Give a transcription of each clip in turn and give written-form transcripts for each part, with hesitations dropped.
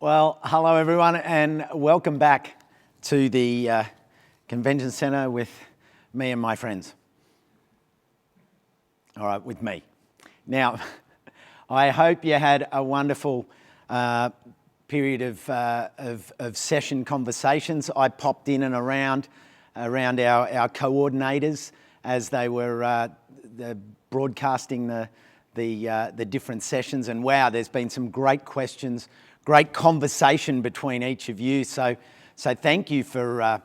Well, hello everyone and welcome back to the Convention Centre with me and my friends. All right, with me. Now, I hope you had a wonderful period of session conversations. I popped in and around our coordinators as they were broadcasting the different sessions, and wow, there's been some great questions, great conversation between each of you. So thank you for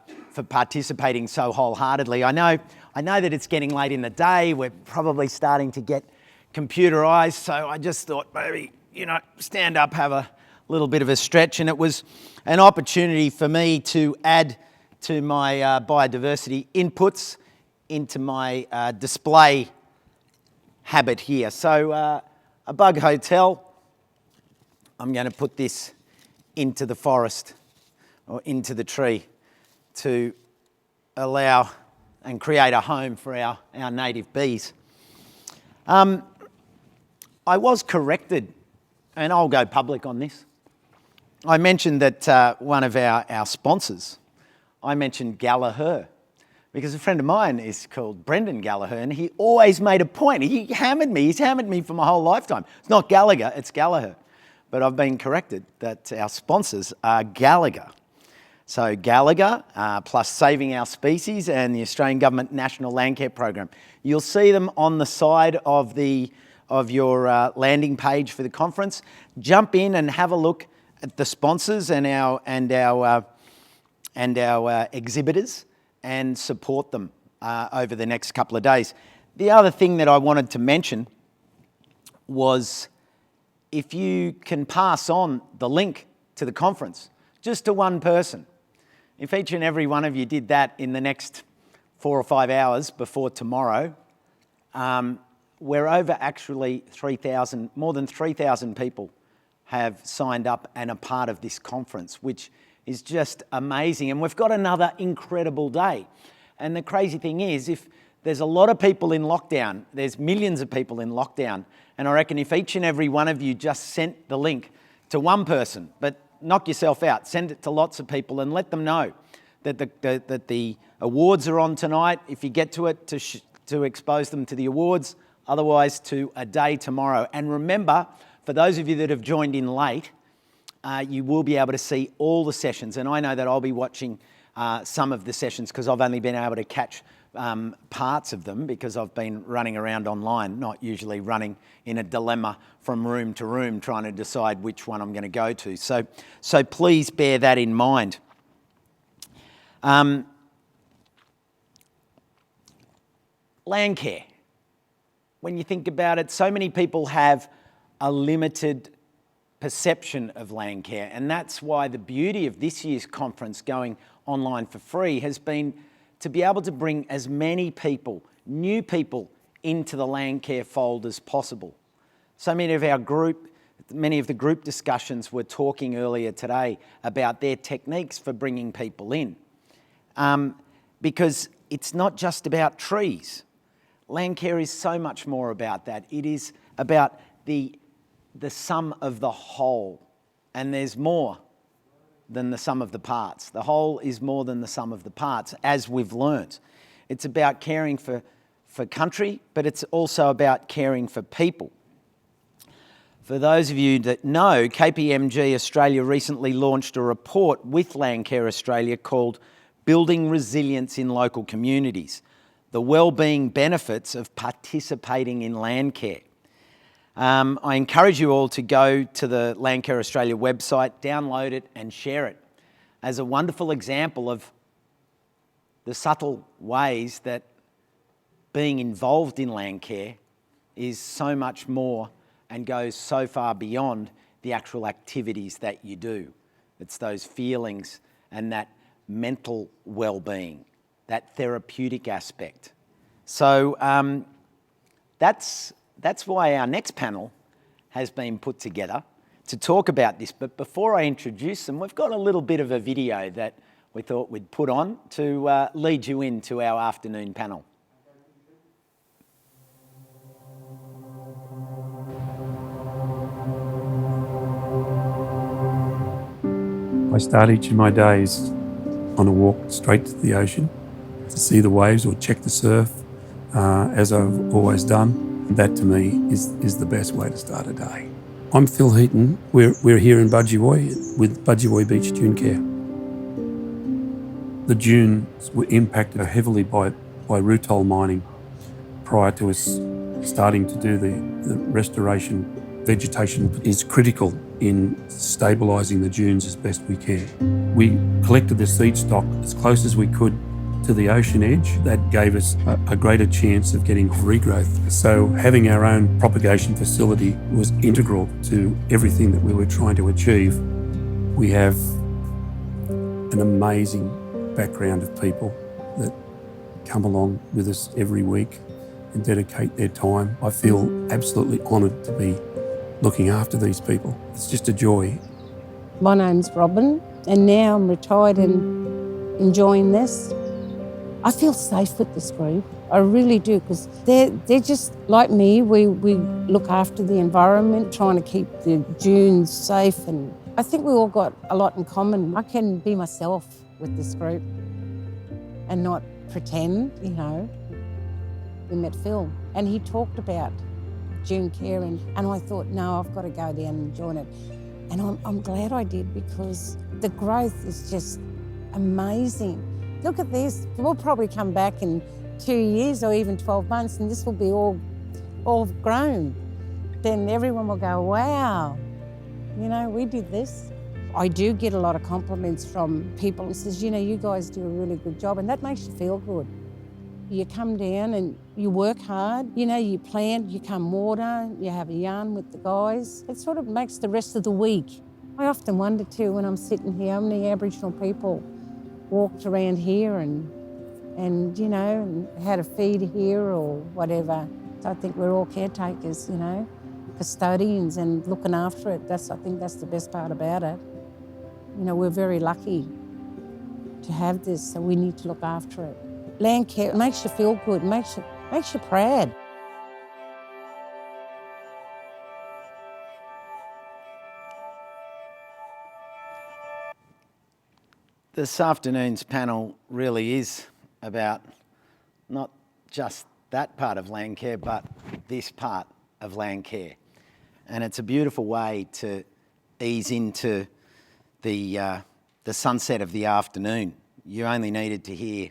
participating so wholeheartedly. I know that it's getting late in the day. We're probably starting to get computerized. So I just thought maybe, stand up, have a little bit of a stretch. And it was an opportunity for me to add to my biodiversity inputs into my display habit here. So a bug hotel. I'm going to put this into the forest or into the tree to allow and create a home for our native bees. I was corrected, and I'll go public on this. I mentioned that one of our sponsors, I mentioned Gallagher, because a friend of mine is called Brendan Gallagher, and he always made a point. He hammered me. He's hammered me for my whole lifetime. It's not Gallagher, it's Gallagher. But I've been corrected that our sponsors are Gallagher. So Gallagher, plus Saving Our Species and the Australian Government National Landcare Program. You'll see them on the side of your landing page for the conference. Jump in and have a look at the sponsors and our exhibitors and support them over the next couple of days. The other thing that I wanted to mention was, if you can pass on the link to the conference just to one person, if each and every one of you did that in the next 4 or 5 hours before tomorrow, we're over actually 3,000, more than 3,000 people have signed up and are part of this conference, which is just amazing. And we've got another incredible day. And the crazy thing is, if there's a lot of people in lockdown, there's millions of people in lockdown, and I reckon if each and every one of you just sent the link to one person, but knock yourself out, send it to lots of people and let them know that the awards are on tonight. If you get to it, to expose them to the awards, otherwise to a day tomorrow. And remember, for those of you that have joined in late, you will be able to see all the sessions. And I know that I'll be watching some of the sessions because I've only been able to catch parts of them because I've been running around online, not usually running in a dilemma from room to room trying to decide which one I'm going to go to. So please bear that in mind. Landcare. When you think about it, so many people have a limited perception of Landcare, and that's why the beauty of this year's conference going online for free has been to be able to bring as many people, new people, into the Landcare fold as possible. So many of the group discussions were talking earlier today about their techniques for bringing people in. Because it's not just about trees. Landcare is so much more about that. It is about the sum of the whole, and there's more than the sum of the parts. The whole is more than the sum of the parts, as we've learnt. It's about caring for country, but it's also about caring for people. For those of you that know, KPMG Australia recently launched a report with Landcare Australia called Building Resilience in Local Communities, the Wellbeing Benefits of Participating in Landcare. I encourage you all to go to the Landcare Australia website, download it and share it as a wonderful example of the subtle ways that being involved in Landcare is so much more and goes so far beyond the actual activities that you do. It's those feelings and that mental well-being, that therapeutic aspect. So that's why our next panel has been put together to talk about this. But before I introduce them, we've got a little bit of a video that we thought we'd put on to lead you into our afternoon panel. I start each of my days on a walk straight to the ocean to see the waves or check the surf, as I've always done. That to me is the best way to start a day. I'm Phil Heaton. We're here in Budgie with Budgie Beach Dune Care. The dunes were impacted heavily by rutile mining prior to us starting to do the restoration. Vegetation is critical in stabilising the dunes as best we can. We collected the seed stock as close as we could to the ocean edge. That gave us a greater chance of getting regrowth. So having our own propagation facility was integral to everything that we were trying to achieve. We have an amazing background of people that come along with us every week and dedicate their time. I feel absolutely honoured to be looking after these people. It's just a joy. My name's Robin, and now I'm retired and enjoying this. I feel safe with this group. I really do, because they're just like me. We look after the environment, trying to keep the dunes safe, and I think we all got a lot in common. I can be myself with this group and not pretend, you know. We met Phil, and he talked about dune care, and I thought, no, I've got to go down and join it. And I'm glad I did, because the growth is just amazing. Look at this. We'll probably come back in 2 years or even 12 months, and this will be all grown. Then everyone will go, wow, you know, we did this. I do get a lot of compliments from people and says, you know, you guys do a really good job, and that makes you feel good. You come down and you work hard, you know, you plant, you come water, you have a yarn with the guys. It sort of makes the rest of the week. I often wonder too, when I'm sitting here, how many Aboriginal people walked around here and you know, and had a feed here or whatever. So I think we're all caretakers, you know, custodians and looking after it. I think that's the best part about it. You know, we're very lucky to have this, so we need to look after it. Landcare makes you feel good, makes you proud. This afternoon's panel really is about not just that part of Landcare, but this part of Landcare. And it's a beautiful way to ease into the sunset of the afternoon. You only needed to hear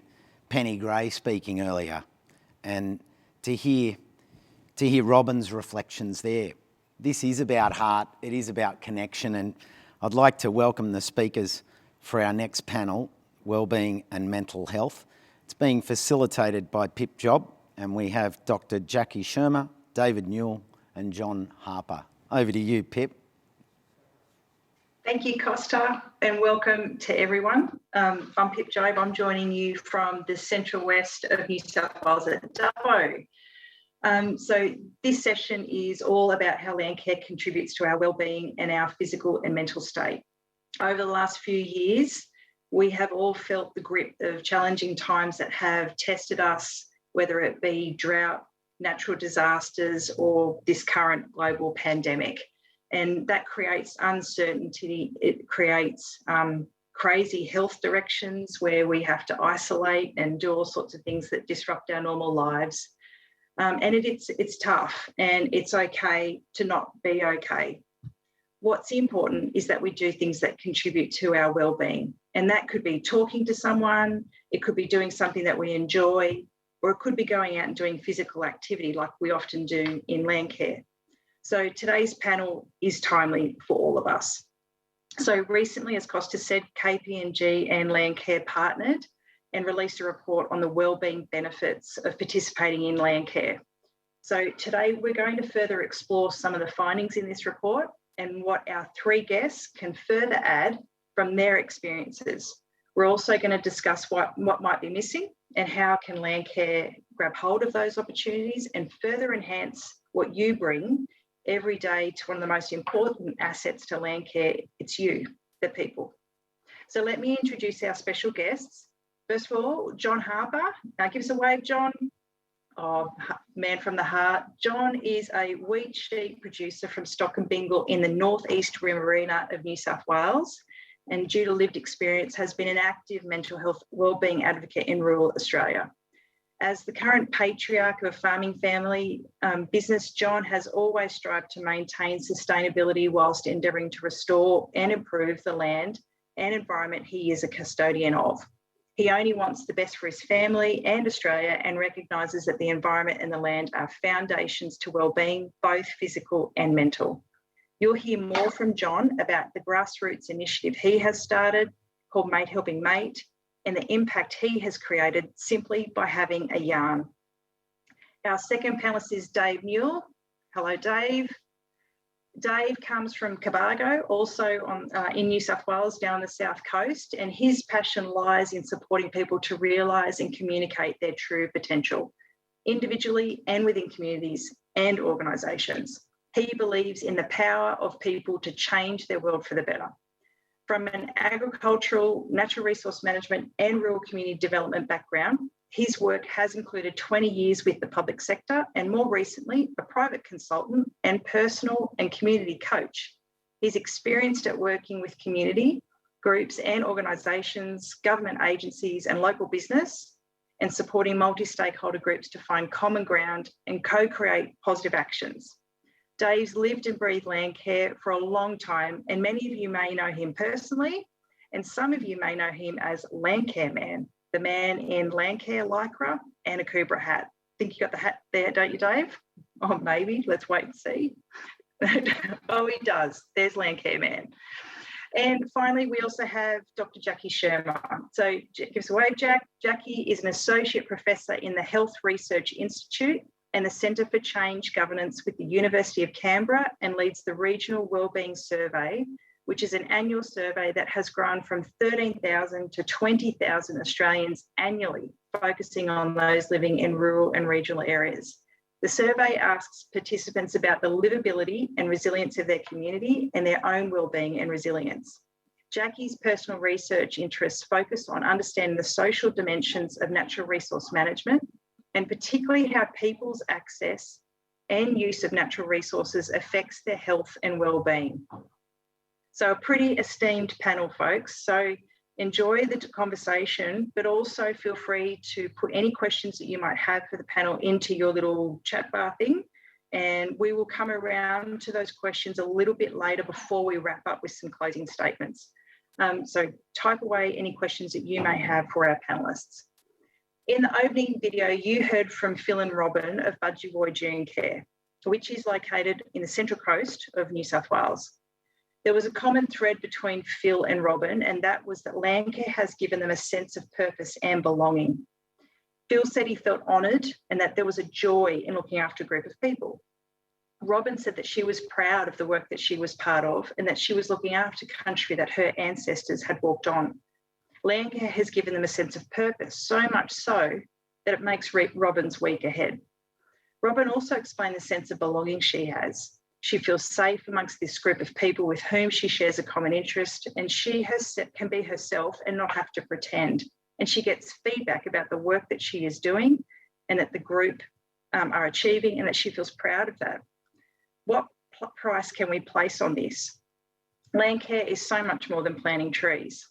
Penny Gray speaking earlier, and to hear Robin's reflections there. This is about heart, it is about connection, and I'd like to welcome the speakers for our next panel, Wellbeing and Mental Health. It's being facilitated by Pip Job, and we have Dr. Jackie Shermer, David Newell and John Harper. Over to you, Pip. Thank you, Costa, and welcome to everyone. I'm Pip Job. I'm joining you from the central west of New South Wales at Dubbo. So this session is all about how Landcare contributes to our wellbeing and our physical and mental state. Over the last few years, we have all felt the grip of challenging times that have tested us, whether it be drought, natural disasters, or this current global pandemic. And that creates uncertainty. It creates crazy health directions where we have to isolate and do all sorts of things that disrupt our normal lives. And it's tough, and it's okay to not be okay. What's important is that we do things that contribute to our wellbeing. And that could be talking to someone, it could be doing something that we enjoy, or it could be going out and doing physical activity like we often do in Landcare. So today's panel is timely for all of us. So recently, as Costa said, KPMG and Landcare partnered and released a report on the wellbeing benefits of participating in Landcare. So today we're going to further explore some of the findings in this report and what our three guests can further add from their experiences. We're also going to discuss what might be missing and how can Landcare grab hold of those opportunities and further enhance what you bring every day to one of the most important assets to Landcare. It's you, the people. So let me introduce our special guests. First of all, John Harper. Give us a wave, John. Oh, man from the heart. John is a wheat sheep producer from Stock and Bingle in the northeast Riverina of New South Wales. and due to lived experience has been an active mental health wellbeing advocate in rural Australia. As the current patriarch of a farming family business, John has always strived to maintain sustainability whilst endeavouring to restore and improve the land and environment he is a custodian of. He only wants the best for his family and Australia and recognises that the environment and the land are foundations to wellbeing, both physical and mental. You'll hear more from John about the grassroots initiative he has started called Mate Helping Mate, and the impact he has created simply by having a yarn. Our second panellist is Dave Mueller. Hello, Dave. Dave comes from Cobargo, also in New South Wales, down the south coast, and his passion lies in supporting people to realise and communicate their true potential, individually and within communities and organisations. He believes in the power of people to change their world for the better. From an agricultural, natural resource management and rural community development background, his work has included 20 years with the public sector and more recently, a private consultant and personal and community coach. He's experienced at working with community groups and organisations, government agencies and local business, and supporting multi-stakeholder groups to find common ground and co-create positive actions. Dave's lived and breathed Landcare for a long time, and many of you may know him personally, and some of you may know him as Landcare Man, the man in Landcare lycra and a Kubra hat. I think you got the hat there, don't you, Dave? Oh, maybe. Let's wait and see. Oh, he does. There's Landcare Man. And finally, we also have Dr. Jackie Shermer. So give us a wave, Jack. Jackie is an associate professor in the Health Research Institute and the Centre for Change Governance with the University of Canberra, and leads the Regional Wellbeing Survey, which is an annual survey that has grown from 13,000 to 20,000 Australians annually, focusing on those living in rural and regional areas. The survey asks participants about the livability and resilience of their community and their own wellbeing and resilience. Jackie's personal research interests focus on understanding the social dimensions of natural resource management, and particularly how people's access and use of natural resources affects their health and wellbeing. So a pretty esteemed panel, folks. So enjoy the conversation, but also feel free to put any questions that you might have for the panel into your little chat bar thing. And we will come around to those questions a little bit later before we wrap up with some closing statements. So type away any questions that you may have for our panellists. In the opening video, you heard from Phil and Robin of Budgie June Care, which is located in the Central Coast of New South Wales. There was a common thread between Phil and Robin, and that was that Landcare has given them a sense of purpose and belonging. Phil said he felt honoured and that there was a joy in looking after a group of people. Robin said that she was proud of the work that she was part of and that she was looking after country that her ancestors had walked on. Landcare has given them a sense of purpose, so much so that it makes Robin's week ahead. Robin also explained the sense of belonging she has. She feels safe amongst this group of people with whom she shares a common interest, and she can be herself and not have to pretend. And she gets feedback about the work that she is doing and that the group are achieving, and that she feels proud of that. What price can we place on this? Landcare is so much more than planting trees.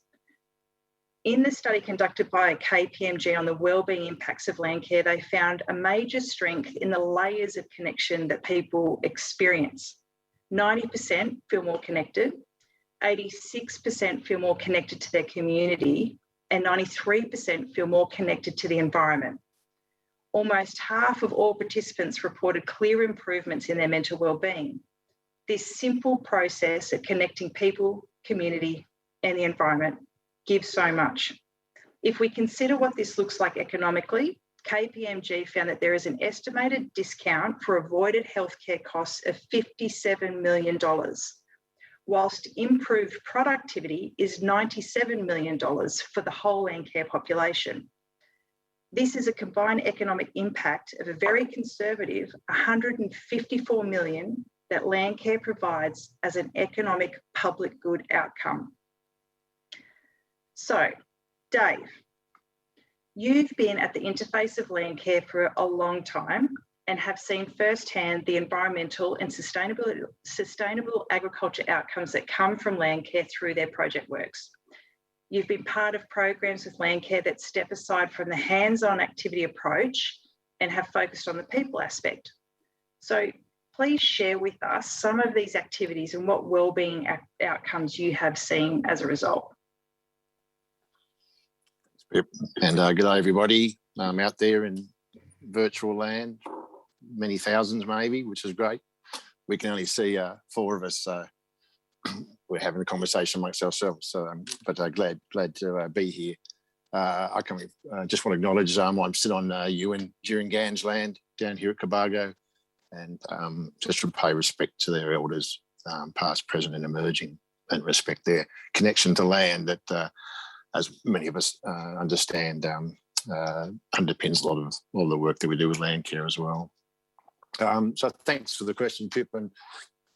In the study conducted by KPMG on the wellbeing impacts of Landcare, they found a major strength in the layers of connection that people experience. 90% feel more connected, 86% feel more connected to their community, and 93% feel more connected to the environment. Almost half of all participants reported clear improvements in their mental wellbeing. This simple process of connecting people, community, and the environment gives so much. If we consider what this looks like economically, KPMG found that there is an estimated discount for avoided healthcare costs of $57 million, whilst improved productivity is $97 million for the whole Landcare population. This is a combined economic impact of a very conservative $154 million that Landcare provides as an economic public good outcome. So, Dave, you've been at the interface of Landcare for a long time, and have seen firsthand the environmental and sustainable agriculture outcomes that come from Landcare through their project works. You've been part of programs with Landcare that step aside from the hands-on activity approach and have focused on the people aspect. So please share with us some of these activities and what wellbeing outcomes you have seen as a result. Yep. And good day, everybody out there in virtual land, many thousands maybe, which is great. We can only see 4 of us, so we're having a conversation amongst ourselves. So, but glad to be here. I just want to acknowledge I'm sitting on Ewan Durangan's land down here at Cobargo, and just to pay respect to their elders, past, present, and emerging, and respect their connection to land that, as many of us understand, underpins a lot of the work that we do with Landcare as well. So thanks for the question, Pip. And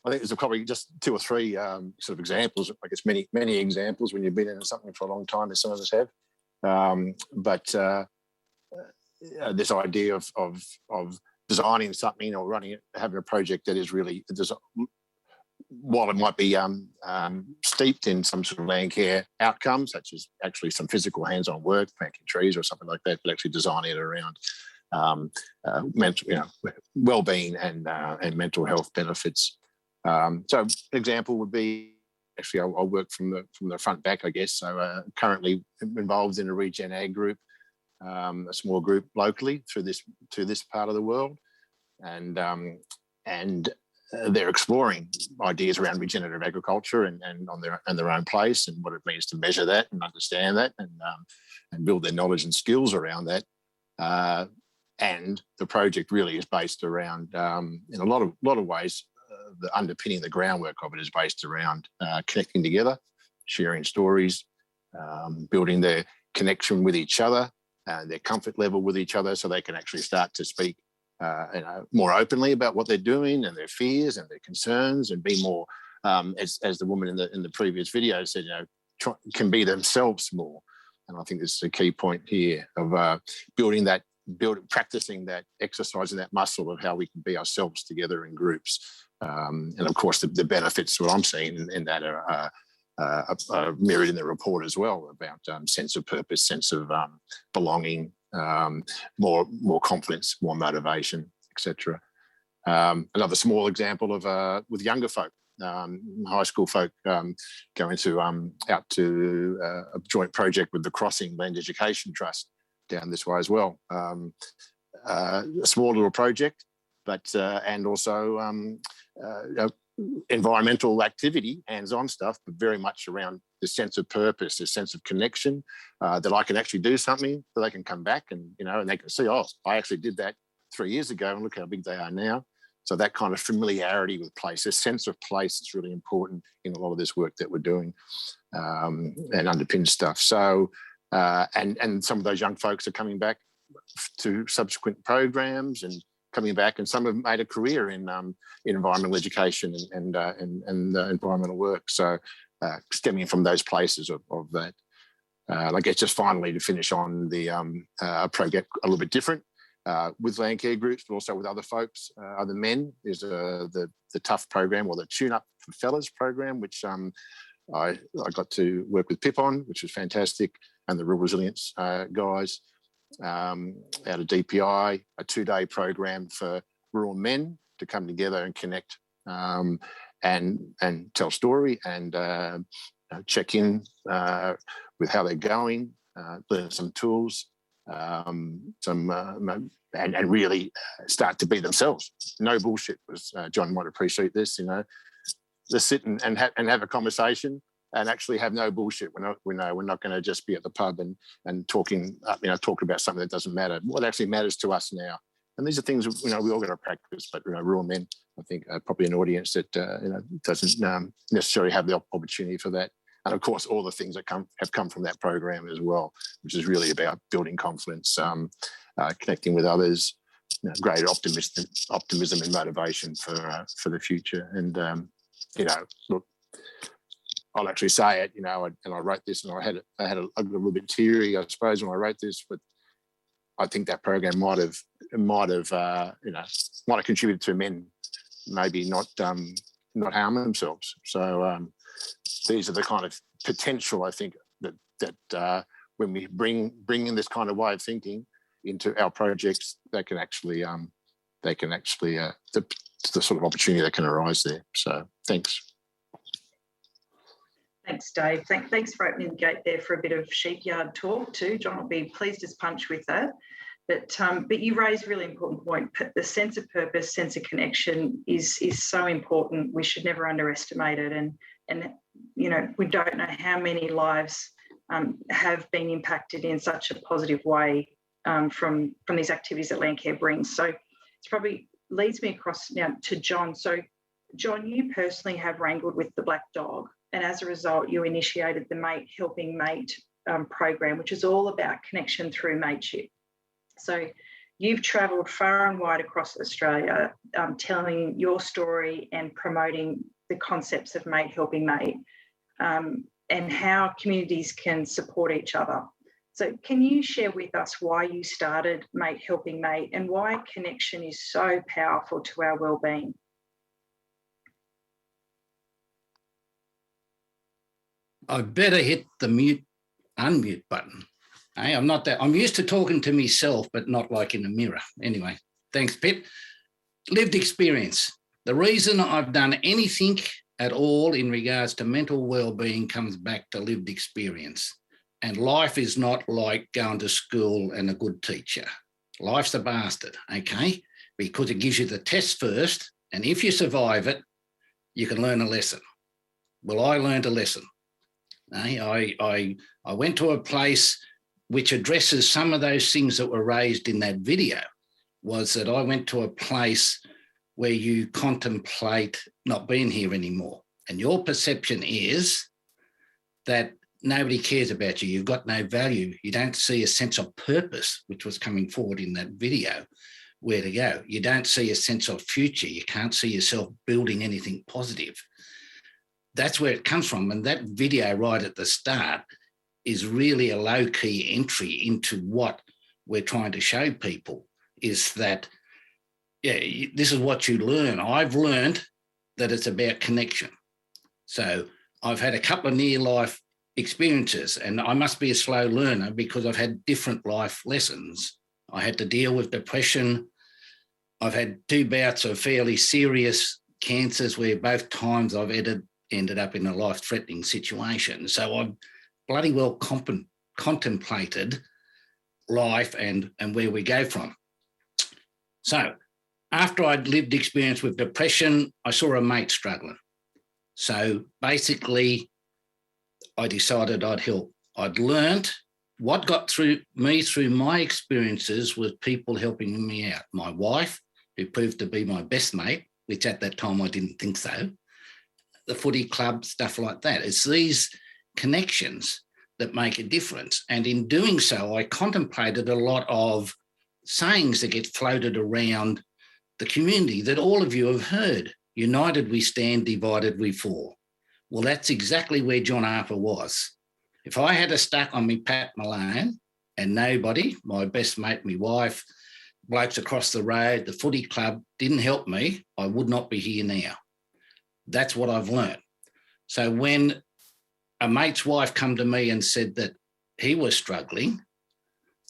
I think there's probably just 2 or 3 sort of examples. I guess many examples when you've been in something for a long time, as some of us have. But this idea of designing something or running it, having a project that is really, while it might be steeped in some sort of Landcare outcomes, such as actually some physical hands-on work, planting trees or something like that, but actually designing it around mental, well-being and mental health benefits. So an example would be, actually I'll work from the front back, I guess. So currently involved in a regen ag group, a small group locally to this part of the world, and they're exploring ideas around regenerative agriculture and on their own place, and what it means to measure that and understand that, and build their knowledge and skills around that. And the project really is based around, in a lot of ways, the underpinning the groundwork of it is based around connecting together, sharing stories, building their connection with each other, their comfort level with each other, so they can actually start to speak more openly about what they're doing and their fears and their concerns, and be more, as the woman in the previous video said, can be themselves more. And I think this is a key point here of practicing that, exercising that muscle of how we can be ourselves together in groups. And of course, the benefits what I'm seeing in that are mirrored in the report as well, about sense of purpose, sense of belonging, more confidence, more motivation, etc. Another small example of with younger folk, high school folk, going to out to a joint project with the Crossing Land Education Trust down this way as well. A small little project, but and also environmental activity, hands-on stuff, but very much around the sense of purpose, the sense of connection, that I can actually do something, that they can come back and and they can see, oh, I actually did that 3 years ago, and look how big they are now. So that kind of familiarity with place, a sense of place, is really important in a lot of this work that we're doing, and underpins stuff. So and some of those young folks are coming back to subsequent programs and coming back, and some have made a career in environmental education and environmental work. So stemming from those places of that. I guess just finally to finish on the project a little bit different with Landcare groups, but also with other folks, other men, is the Tough program, or the Tune Up for Fellas program, which I got to work with Pip on, which was fantastic, and the Rural Resilience guys out of DPI, a 2-day program for rural men to come together and connect and tell story and check in with how they're going, learn some tools, and really start to be themselves. No bullshit. Was John might appreciate this, just sit and have a conversation and actually have no bullshit. We're not going to just be at the pub and talking about something that doesn't matter. What actually matters to us now. And these are things we all got to practice. But rural men, I think, are probably an audience that doesn't necessarily have the opportunity for that. And of course, all the things that have come from that program as well, which is really about building confidence, connecting with others, greater optimism and motivation for the future. And look, I'll actually say it, and I wrote this, and I had a little bit teary, I suppose, when I wrote this, but I think that program might have might have contributed to men maybe not harming themselves. So these are the kind of potential, I think, that when we bring in this kind of way of thinking into our projects, they can actually the sort of opportunity that can arise there. So thanks. Thanks, Dave. Thanks for opening the gate there for a bit of sheepyard talk too. John will be pleased as punch with that. But you raise a really important point. The sense of purpose, sense of connection is so important. We should never underestimate it. And we don't know how many lives have been impacted in such a positive way from these activities that Landcare brings. So it probably leads me across now to John. So John, you personally have wrangled with the black dog, and as a result, you initiated the Mate Helping Mate program, which is all about connection through mateship. So you've travelled far and wide across Australia, telling your story and promoting the concepts of Mate Helping Mate and how communities can support each other. So can you share with us why you started Mate Helping Mate and why connection is so powerful to our wellbeing? I better hit the unmute button. Hey, I'm used to talking to myself, but not like in a mirror. Anyway, thanks, Pip. Lived experience. The reason I've done anything at all in regards to mental well-being comes back to lived experience. And life is not like going to school and a good teacher. Life's a bastard, okay? Because it gives you the test first, and if you survive it, you can learn a lesson. Well, I learned a lesson. I went to a place which addresses some of those things that were raised in that video, was that I went to a place where you contemplate not being here anymore. And your perception is that nobody cares about you. You've got no value. You don't see a sense of purpose, which was coming forward in that video, where to go. You don't see a sense of future. You can't see yourself building anything positive. That's where it comes from. And that video right at the start is really a low-key entry into what we're trying to show people, is that, this is what you learn. I've learned that it's about connection. So I've had a couple of near-life experiences, and I must be a slow learner because I've had different life lessons. I had to deal with depression. I've had 2 bouts of fairly serious cancers where both times I've ended up in a life-threatening situation. So I've bloody well contemplated life and where we go from. So after I'd lived experience with depression, I saw a mate struggling. So basically, I decided I'd help. I'd learned what got through my experiences was people helping me out. My wife, who proved to be my best mate, which at that time I didn't think so, the footy club, stuff like that. It's these connections that make a difference. And in doing so, I contemplated a lot of sayings that get floated around the community that all of you have heard. United we stand, divided we fall. Well, that's exactly where John Harper was. If I had a stuck on me Pat Malone and nobody, my best mate, my wife, blokes across the road, the footy club, didn't help me, I would not be here now. That's what I've learned. So when a mate's wife come to me and said that he was struggling,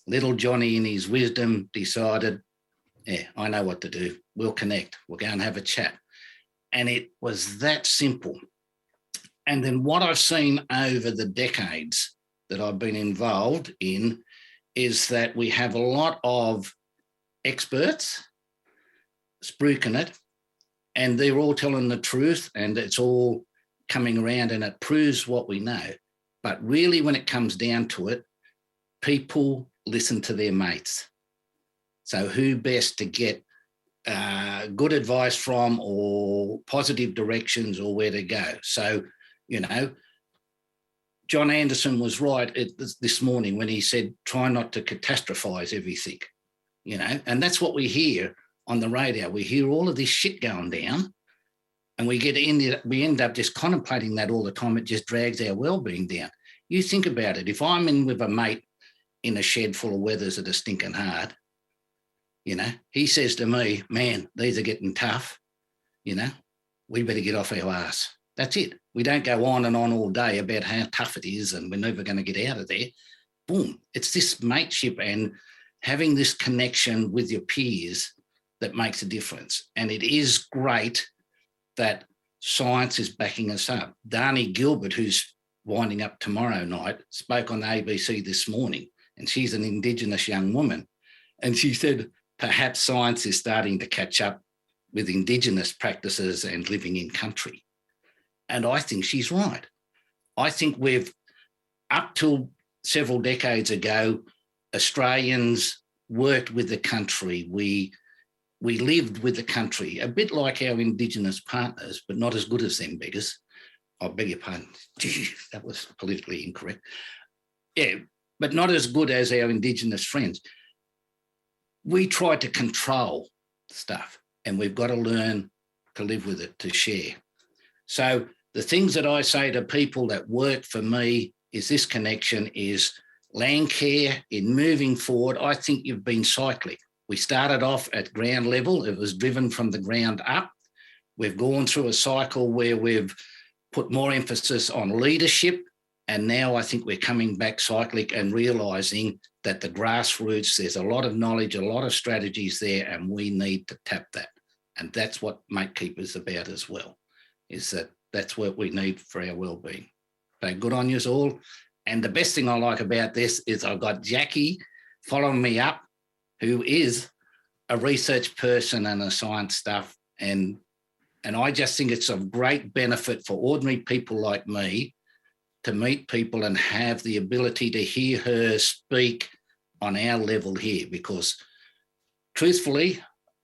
little Johnny in his wisdom decided, I know what to do. We'll connect. We'll go and have a chat. And it was that simple. And then what I've seen over the decades that I've been involved in is that we have a lot of experts spruiking it, and they're all telling the truth, and it's all coming around and it proves what we know. But really, when it comes down to it, people listen to their mates. So who best to get good advice from, or positive directions, or where to go? So, John Anderson was right this morning when he said, try not to catastrophize everything, and that's what we hear on the radio. We hear all of this shit going down, and we end up just contemplating that all the time. It just drags our well-being down. You think about it. If I'm in with a mate in a shed full of weathers that are stinking hard, He says to me, man, these are getting tough. We better get off our ass. That's it. We don't go on and on all day about how tough it is and we're never going to get out of there. Boom. It's this mateship and having this connection with your peers that makes a difference. And it is great that science is backing us up. Dani Gilbert, who's winding up tomorrow night, spoke on the ABC this morning, and she's an Indigenous young woman. And she said, perhaps science is starting to catch up with Indigenous practices and living in country. And I think she's right. I think up till several decades ago, Australians worked with the country. We lived with the country, a bit like our Indigenous partners, but not as good as them beggars. I beg your pardon. That was politically incorrect. Yeah, but not as good as our Indigenous friends. We tried to control stuff, and we've got to learn to live with it, to share. So the things that I say to people that work for me is this connection is Landcare. In moving forward, I think you've been cyclic. We started off at ground level. It was driven from the ground up. We've gone through a cycle where we've put more emphasis on leadership. And now I think we're coming back cyclic and realising that the grassroots, there's a lot of knowledge, a lot of strategies there, and we need to tap that. And that's what Matekeeper is about as well, is that's what we need for our wellbeing. So good on you all. And the best thing I like about this is I've got Jackie following me up, who is a research person and a science stuff. And I just think it's of great benefit for ordinary people like me to meet people and have the ability to hear her speak on our level here, because truthfully,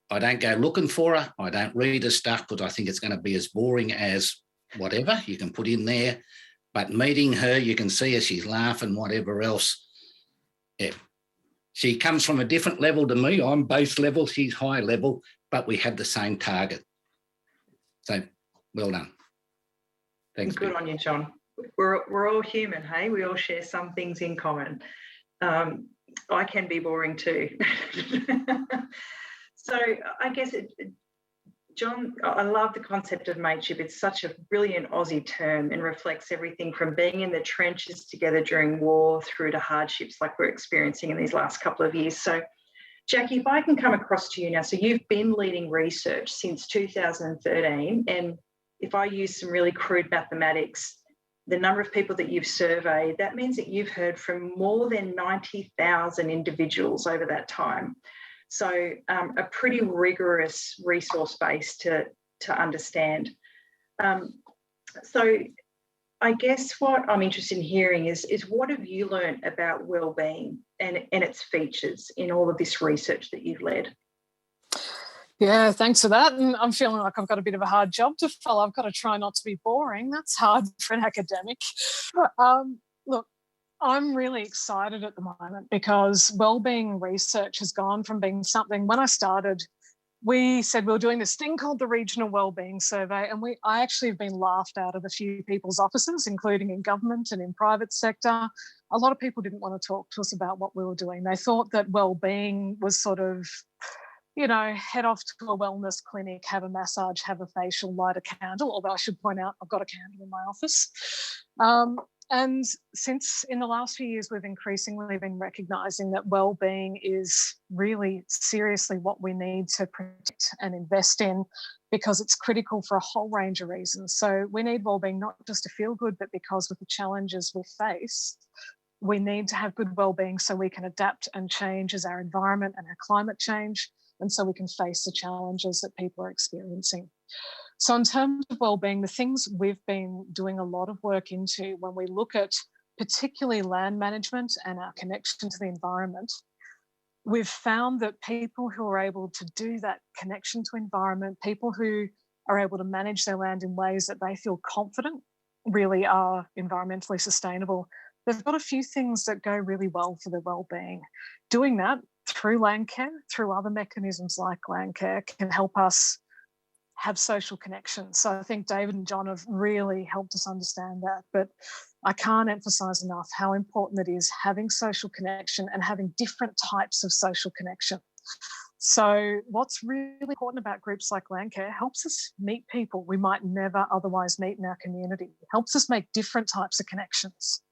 I don't go looking for her. I don't read her stuff because I think it's going to be as boring as whatever you can put in there. But meeting her, you can see her, she's laughing, whatever else. Yeah. She comes from a different level to me. I'm base level, she's high level, but we have the same target. So well done. Thanks. Good on you, John. We're all human, hey? We all share some things in common. I can be boring too. So I guess, John, I love the concept of mateship. It's such a brilliant Aussie term and reflects everything from being in the trenches together during war through to hardships like we're experiencing in these last couple of years. So, Jackie, if I can come across to you now. So you've been leading research since 2013, and if I use some really crude mathematics, the number of people that you've surveyed, that means that you've heard from more than 90,000 individuals over that time. So a pretty rigorous resource base to understand. So I guess what I'm interested in hearing is what have you learned about wellbeing and its features in all of this research that you've led? Yeah, thanks for that. And I'm feeling like I've got a bit of a hard job to follow. I've got to try not to be boring. That's hard for an academic. Look, I'm really excited at the moment because wellbeing research has gone from being something, when I started, we said we were doing this thing called the Regional Wellbeing Survey, and I actually have been laughed out of a few people's offices, including in government and in private sector. A lot of people didn't want to talk to us about what we were doing. They thought that wellbeing was sort of, head off to a wellness clinic, have a massage, have a facial, light a candle, although I should point out I've got a candle in my office. And since in the last few years, we've increasingly been recognising that wellbeing is really seriously what we need to protect and invest in, because it's critical for a whole range of reasons. So we need wellbeing not just to feel good, but because with the challenges we face, we need to have good wellbeing so we can adapt and change as our environment and our climate change, and so we can face the challenges that people are experiencing. So in terms of wellbeing, the things we've been doing a lot of work into when we look at particularly land management and our connection to the environment, we've found that people who are able to do that connection to environment, people who are able to manage their land in ways that they feel confident really are environmentally sustainable, they've got a few things that go really well for their wellbeing. Doing that through Landcare, through other mechanisms like Landcare, can help us have social connection. So I think David and John have really helped us understand that. But I can't emphasise enough how important it is having social connection and having different types of social connection. So what's really important about groups like Landcare, helps us meet people we might never otherwise meet in our community, helps us make different types of connections.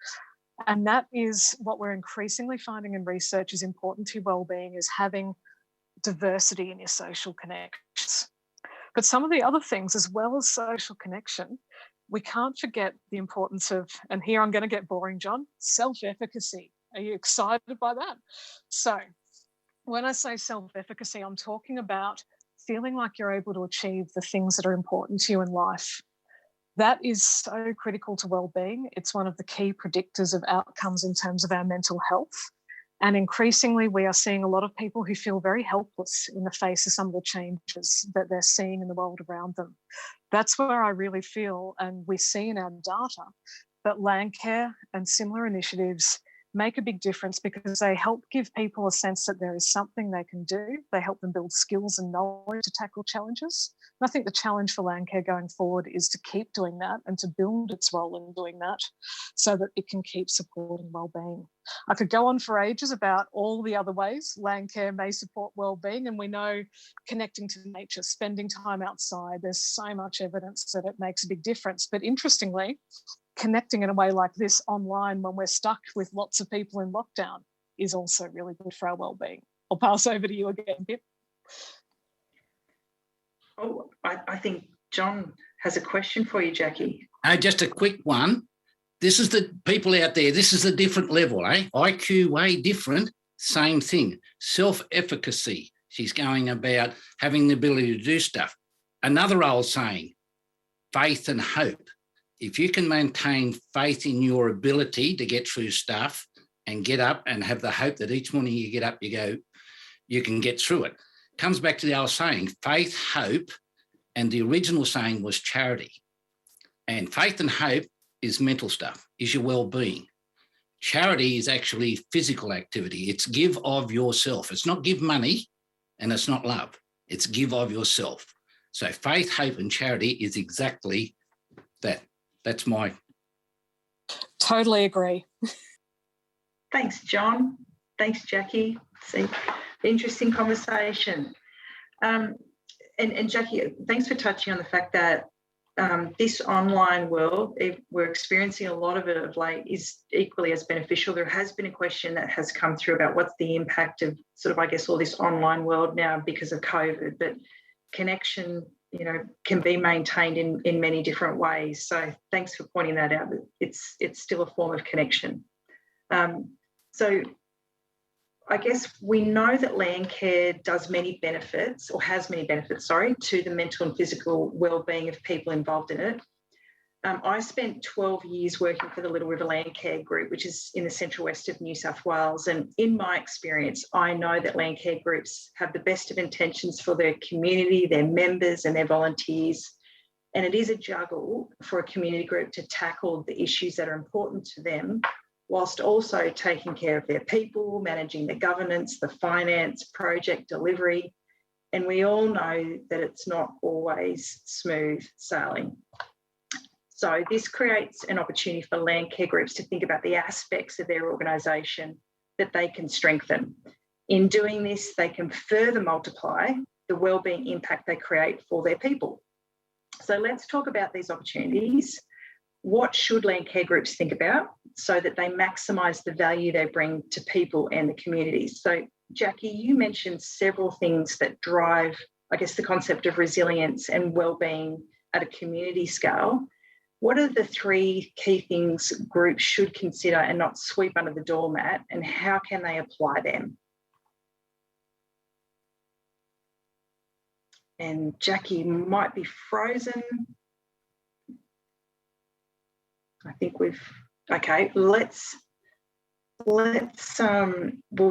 And that is what we're increasingly finding in research is important to wellbeing, is having diversity in your social connections. But some of the other things, as well as social connection, we can't forget the importance of, and here I'm going to get boring, John, self-efficacy. Are you excited by that? So when I say self-efficacy, I'm talking about feeling like you're able to achieve the things that are important to you in life. That is so critical to wellbeing. It's one of the key predictors of outcomes in terms of our mental health. And increasingly, we are seeing a lot of people who feel very helpless in the face of some of the changes that they're seeing in the world around them. That's where I really feel, and we see in our data, that Landcare and similar initiatives make a big difference because they help give people a sense that there is something they can do. They help them build skills and knowledge to tackle challenges. And I think the challenge for Landcare going forward is to keep doing that and to build its role in doing that so that it can keep supporting wellbeing. I could go on for ages about all the other ways Landcare may support wellbeing, and we know connecting to nature, spending time outside, there's so much evidence that it makes a big difference. But interestingly, connecting in a way like this online when we're stuck with lots of people in lockdown is also really good for our wellbeing. I'll pass over to you again, Pip. Oh, I think John has a question for you, Jackie. Just a quick one. This is the people out there, this is a different level, eh? IQ way different, same thing. Self-efficacy. She's going about having the ability to do stuff. Another old saying, faith and hope. If you can maintain faith in your ability to get through stuff and get up and have the hope that each morning you get up, you can get through it. Comes back to the old saying, faith, hope, and the original saying was charity. And faith and hope is mental stuff, is your well-being. Charity is actually physical activity. It's give of yourself. It's not give money and it's not love. It's give of yourself. So faith, hope, and charity is exactly that. That's my... Totally agree. Thanks, John. Thanks, Jackie. See, interesting conversation. And Jackie, thanks for touching on the fact that this online world, we're experiencing a lot of it of late, is equally as beneficial. There has been a question that has come through about what's the impact of sort of, I guess, all this online world now because of COVID, but connection, can be maintained in many different ways. So thanks for pointing that out. It's still a form of connection. So I guess we know that Landcare has many benefits, to the mental and physical wellbeing of people involved in it. I spent 12 years working for the Little River Landcare Group, which is in the central west of New South Wales. And in my experience, I know that Landcare groups have the best of intentions for their community, their members and their volunteers. And it is a juggle for a community group to tackle the issues that are important to them, whilst also taking care of their people, managing the governance, the finance, project delivery. And we all know that it's not always smooth sailing. So this creates an opportunity for Landcare groups to think about the aspects of their organisation that they can strengthen. In doing this, they can further multiply the wellbeing impact they create for their people. So let's talk about these opportunities. What should Landcare groups think about so that they maximise the value they bring to people and the communities? So Jackie, you mentioned several things that drive, I guess, the concept of resilience and wellbeing at a community scale. What are the three key things groups should consider and not sweep under the doormat, and how can they apply them? And Jackie might be frozen. I think okay, we'll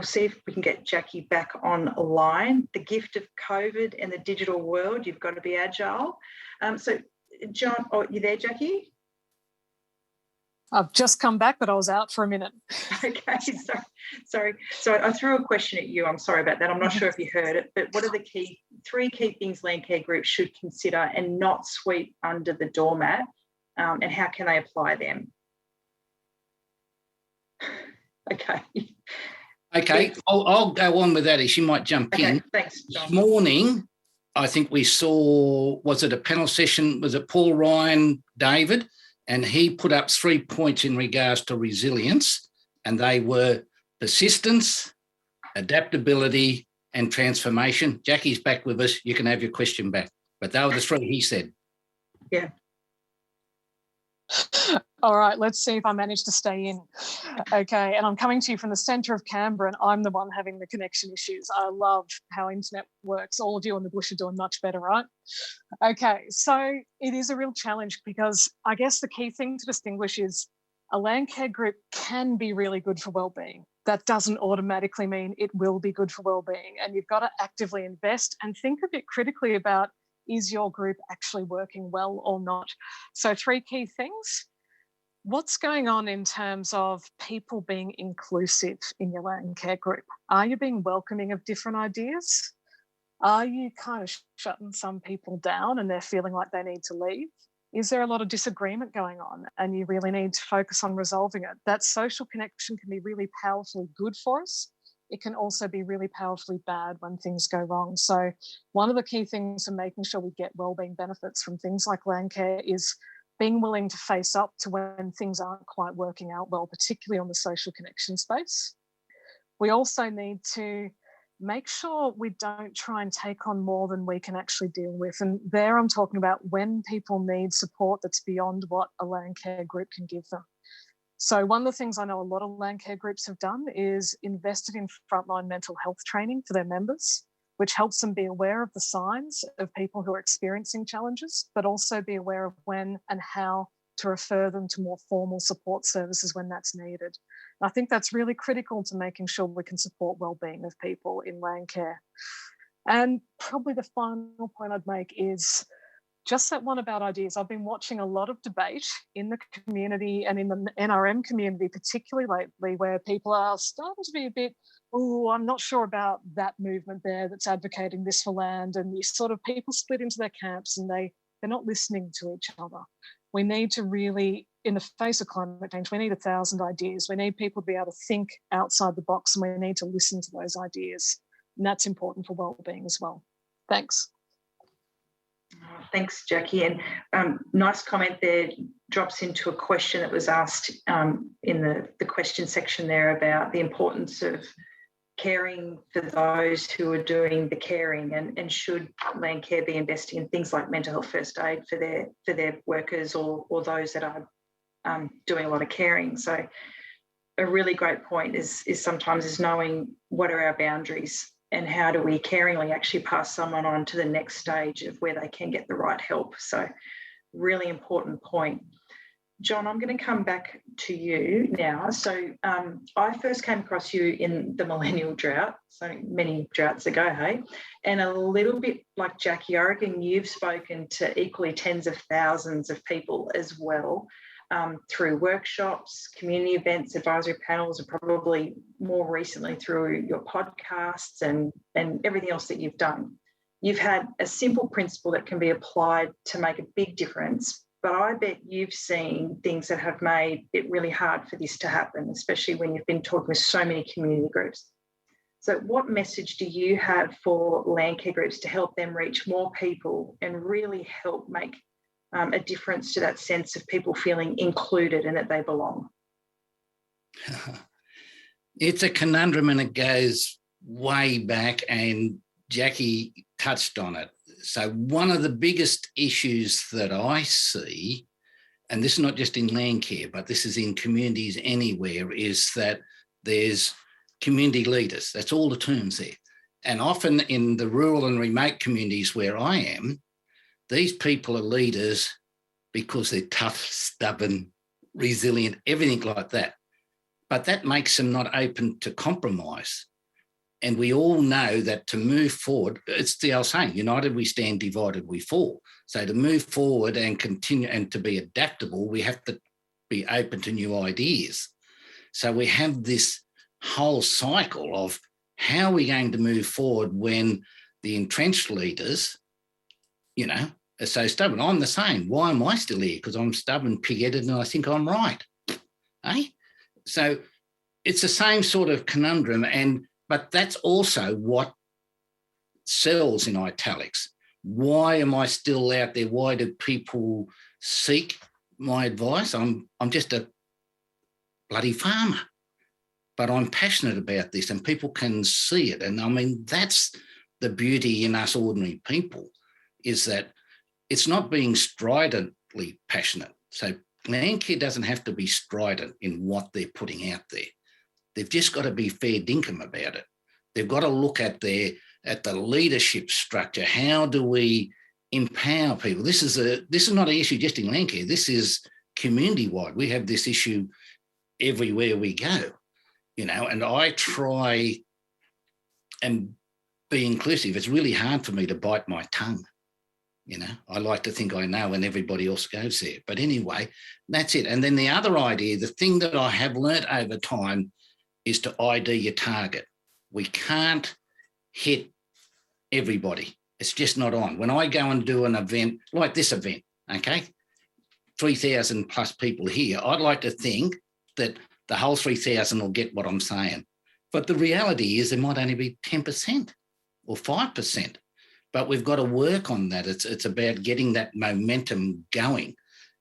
see if we can get Jackie back online. The gift of COVID and the digital world, you've got to be agile. So John, you there, Jackie? I've just come back, but I was out for a minute. Okay, sorry. So I threw a question at you. I'm sorry about that. I'm not sure if you heard it, but what are the three key things Landcare groups should consider and not sweep under the doormat, and how can they apply them? Okay. Okay, I'll go on with that. She might jump in. Thanks, John. This morning, I think we saw, was it a panel session? Was it Paul, Ryan, David? And he put up 3 points in regards to resilience, and they were persistence, adaptability, and transformation. Jackie's back with us. You can have your question back. But they were the 3 he said. Yeah. All right, let's see if I manage to stay in. Okay, and I'm coming to you from the centre of Canberra, and I'm the one having the connection issues. I love how internet works. All of you on the bush are doing much better, right? Okay, so it is a real challenge because I guess the key thing to distinguish is a Landcare group can be really good for wellbeing. That doesn't automatically mean it will be good for wellbeing, and you've got to actively invest and think a bit critically about, is your group actually working well or not? So 3 key things. What's going on in terms of people being inclusive in your Landcare group? Are you being welcoming of different ideas? Are you kind of shutting some people down and they're feeling like they need to leave? Is there a lot of disagreement going on and you really need to focus on resolving it? That social connection can be really powerfully good for us. It can also be really powerfully bad when things go wrong. So one of the key things for making sure we get wellbeing benefits from things like Landcare is being willing to face up to when things aren't quite working out well, particularly on the social connection space. We also need to make sure we don't try and take on more than we can actually deal with. And there I'm talking about when people need support that's beyond what a Landcare group can give them. So one of the things I know a lot of Landcare groups have done is invested in frontline mental health training for their members, which helps them be aware of the signs of people who are experiencing challenges, but also be aware of when and how to refer them to more formal support services when that's needed. And I think that's really critical to making sure we can support wellbeing of people in Landcare. And probably the final point I'd make is just that one about ideas. I've been watching a lot of debate in the community and in the NRM community, particularly lately, where people are starting to be a bit, oh, I'm not sure about that movement there that's advocating this for land. And you sort of people split into their camps and they're not listening to each other. We need to really, in the face of climate change, we need 1,000 ideas. We need people to be able to think outside the box and we need to listen to those ideas. And that's important for wellbeing as well. Thanks. Thanks, Jackie. And nice comment there, drops into a question that was asked in the question section there about the importance of caring for those who are doing the caring, and should Landcare be investing in things like mental health first aid for their workers or those that are doing a lot of caring. So a really great point is sometimes knowing what are our boundaries and how do we caringly actually pass someone on to the next stage of where they can get the right help. So really important point. John, I'm going to come back to you now. So I first came across you in the millennial drought, so many droughts ago, hey? And a little bit like Jackie, I reckon you've spoken to equally tens of thousands of people as well, through workshops, community events, advisory panels, and probably more recently through your podcasts and everything else that you've done. You've had a simple principle that can be applied to make a big difference, but I bet you've seen things that have made it really hard for this to happen, especially when you've been talking with so many community groups. So what message do you have for Landcare groups to help them reach more people and really help make a difference to that sense of people feeling included and that they belong? It's a conundrum and it goes way back, and Jackie touched on it. So one of the biggest issues that I see, and this is not just in Landcare, but this is in communities anywhere, is that there's community leaders. That's all the terms there. And often in the rural and remote communities where I am, these people are leaders because they're tough, stubborn, resilient, everything like that. But that makes them not open to compromise. And we all know that to move forward, it's the old saying, united we stand, divided we fall. So to move forward and continue and to be adaptable, we have to be open to new ideas. So we have this whole cycle of how are we going to move forward when the entrenched leaders, are so stubborn. I'm the same. Why am I still here? Because I'm stubborn, pig-headed, and I think I'm right. So it's the same sort of conundrum, but that's also what sells in italics. Why am I still out there? Why do people seek my advice? I'm just a bloody farmer, but I'm passionate about this and people can see it. And I mean, that's the beauty in us ordinary people, is that it's not being stridently passionate. So Landcare doesn't have to be strident in what they're putting out there. They've just got to be fair dinkum about it. They've got to look at the leadership structure. How do we empower people? This is not an issue just in Landcare. This is community-wide. We have this issue everywhere we go, and I try and be inclusive. It's really hard for me to bite my tongue. I like to think I know and everybody else goes there. But anyway, that's it. And then the other idea, the thing that I have learnt over time, is to ID your target. We can't hit everybody. It's just not on. When I go and do an event like this event, okay, 3,000 plus people here, I'd like to think that the whole 3,000 will get what I'm saying. But the reality is there might only be 10% or 5%. But we've got to work on that. It's about getting that momentum going.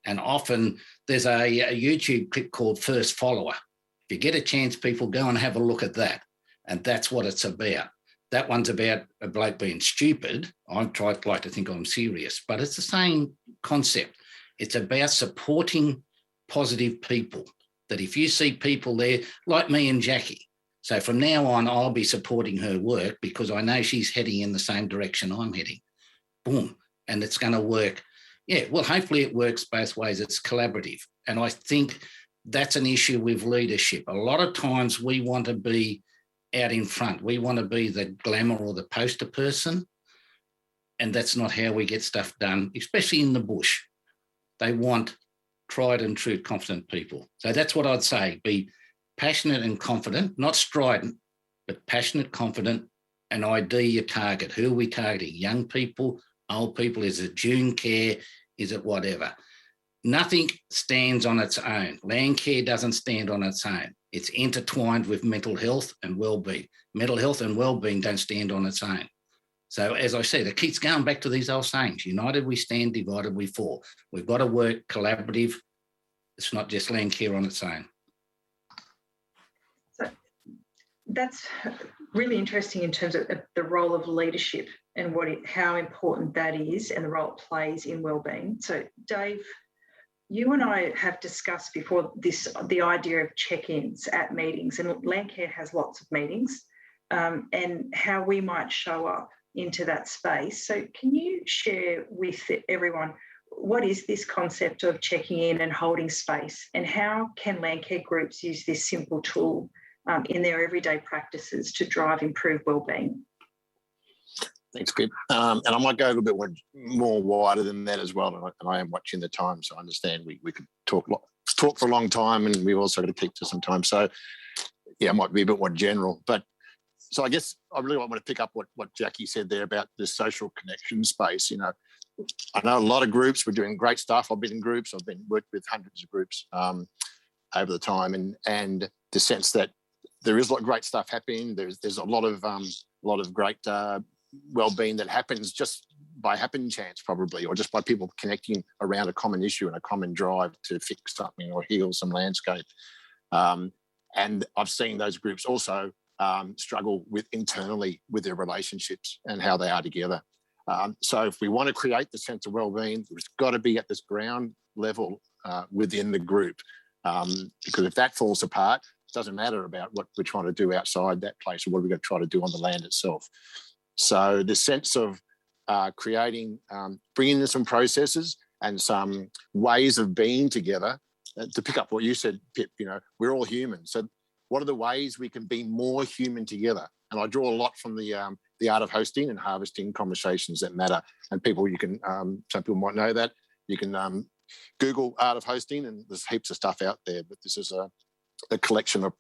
And often there's a YouTube clip called First Follower. If you get a chance, people, go and have a look at that. And that's what it's about. That one's about a bloke being stupid. I like to think I'm serious, but it's the same concept. It's about supporting positive people, that if you see people there, like me and Jackie, so from now on, I'll be supporting her work because I know she's heading in the same direction I'm heading. Boom. And it's going to work. Yeah, well, hopefully it works both ways. It's collaborative. And I think that's an issue with leadership. A lot of times we want to be out in front. We want to be the glamour or the poster person. And that's not how we get stuff done, especially in the bush. They want tried and true, confident people. So that's what I'd say. Be passionate and confident, not strident, but passionate, confident, and ID your target. Who are we targeting? Young people, old people? Is it June care? Is it whatever? Nothing stands on its own. Landcare doesn't stand on its own. It's intertwined with mental health and well-being. Mental health and well-being don't stand on its own. So as I said, it keeps going back to these old sayings. United we stand, divided we fall. We've got to work collaborative. It's not just Landcare on its own. So that's really interesting in terms of the role of leadership and how important that is and the role it plays in wellbeing. So Dave, you and I have discussed before the idea of check-ins at meetings, and Landcare has lots of meetings, and how we might show up into that space. So can you share with everyone, what is this concept of checking in and holding space, and how can Landcare groups use this simple tool in their everyday practices to drive improved wellbeing? Thanks, Pip. And I might go a little bit more wider than that as well. And I am watching the time, so I understand we could talk for a long time, and we've also got to keep to some time. So, yeah, it might be a bit more general. But so I guess I really want to pick up what Jackie said there about the social connection space. I know a lot of groups. We're doing great stuff. I've been in groups. I've worked with hundreds of groups over the time, and the sense that there is a lot of great stuff happening. There's a lot of great well-being that happens just by happen chance, probably, or just by people connecting around a common issue and a common drive to fix something or heal some landscape. And I've seen those groups also struggle internally with their relationships and how they are together. So if we want to create the sense of well-being, it's got to be at this ground level within the group, because if that falls apart, it doesn't matter about what we're trying to do outside that place or what we're going to try to do on the land itself. So the sense of creating, bringing in some processes and some ways of being together, to pick up what you said, Pip, we're all human. So what are the ways we can be more human together? And I draw a lot from the art of hosting and harvesting conversations that matter. And people, you can, some people might know that. You can Google art of hosting, and there's heaps of stuff out there, but this is a collection of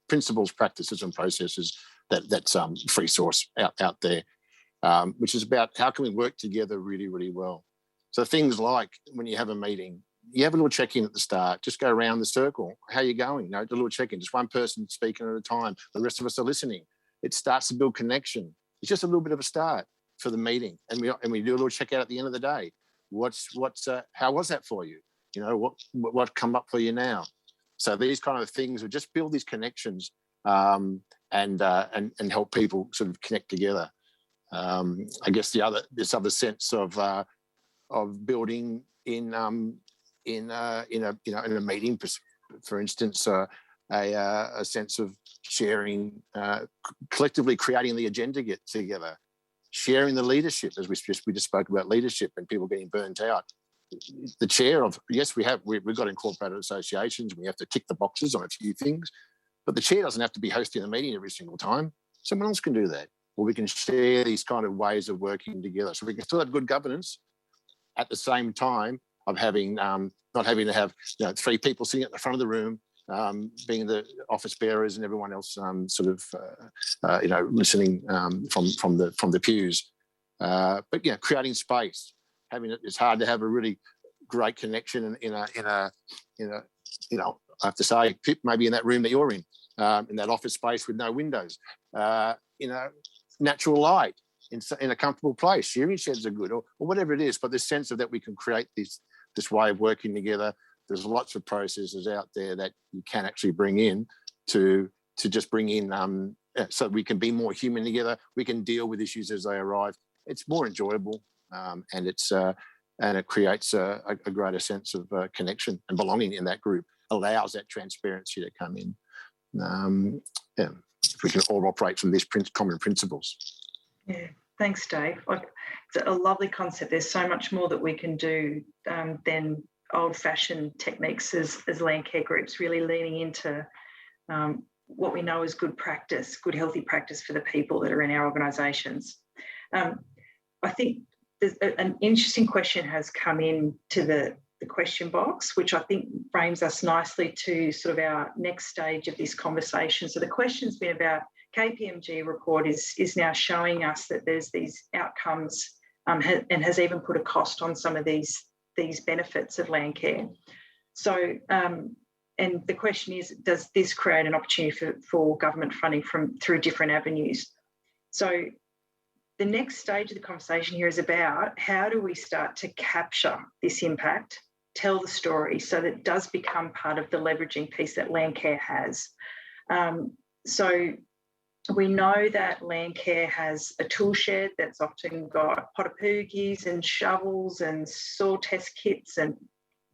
principles, practices and processes that's free source out there, which is about how can we work together really, really well. So things like when you have a meeting, you have a little check-in at the start. Just go around the circle. How are you going? You know, a little check-in. Just one person speaking at a time. The rest of us are listening. It starts to build connection. It's just a little bit of a start for the meeting, and we do a little check out at the end of the day. How was that for you? You know, what come up for you now? So these kind of things will just build these connections and help people sort of connect together. I guess this other sense of building in a meeting, for instance, a sense of sharing, collectively creating the agenda get together, sharing the leadership, as we just spoke about leadership and people getting burnt out. The chair of, yes, we've got incorporated associations. We have to tick the boxes on a few things, but the chair doesn't have to be hosting the meeting every single time. Someone else can do that. Or we can share these kind of ways of working together. So we can still have good governance at the same time of having not having to have 3 people sitting at the front of the room, being the office bearers and everyone else listening from the pews. But creating space. It's hard to have a really great connection in a I have to say, Pip, maybe in that room that you're in that office space with no windows, natural light in a comfortable place. Shearing sheds are good, or whatever it is. But this sense of that we can create this way of working together. There's lots of processes out there that you can actually bring in to just bring in so we can be more human together. We can deal with issues as they arrive. It's more enjoyable, and it creates a greater sense of connection and belonging in that group. Allows that transparency to come in. If we can all operate from these common principles. Yeah, thanks, Dave. It's a lovely concept. There's so much more that we can do than old-fashioned techniques as Landcare groups, really leaning into what we know is good practice, good healthy practice for the people that are in our organisations. I think there's an interesting question has come in to the question box, which I think frames us nicely to sort of our next stage of this conversation. So the question's been about KPMG report is now showing us that there's these outcomes and has even put a cost on some of these benefits of Landcare. So, and the question is, does this create an opportunity for government funding through different avenues? So the next stage of the conversation here is about how do we start to capture this impact, tell the story so that it does become part of the leveraging piece that Landcare has. So we know that Landcare has a tool shed that's often got potapoogies and shovels and soil test kits and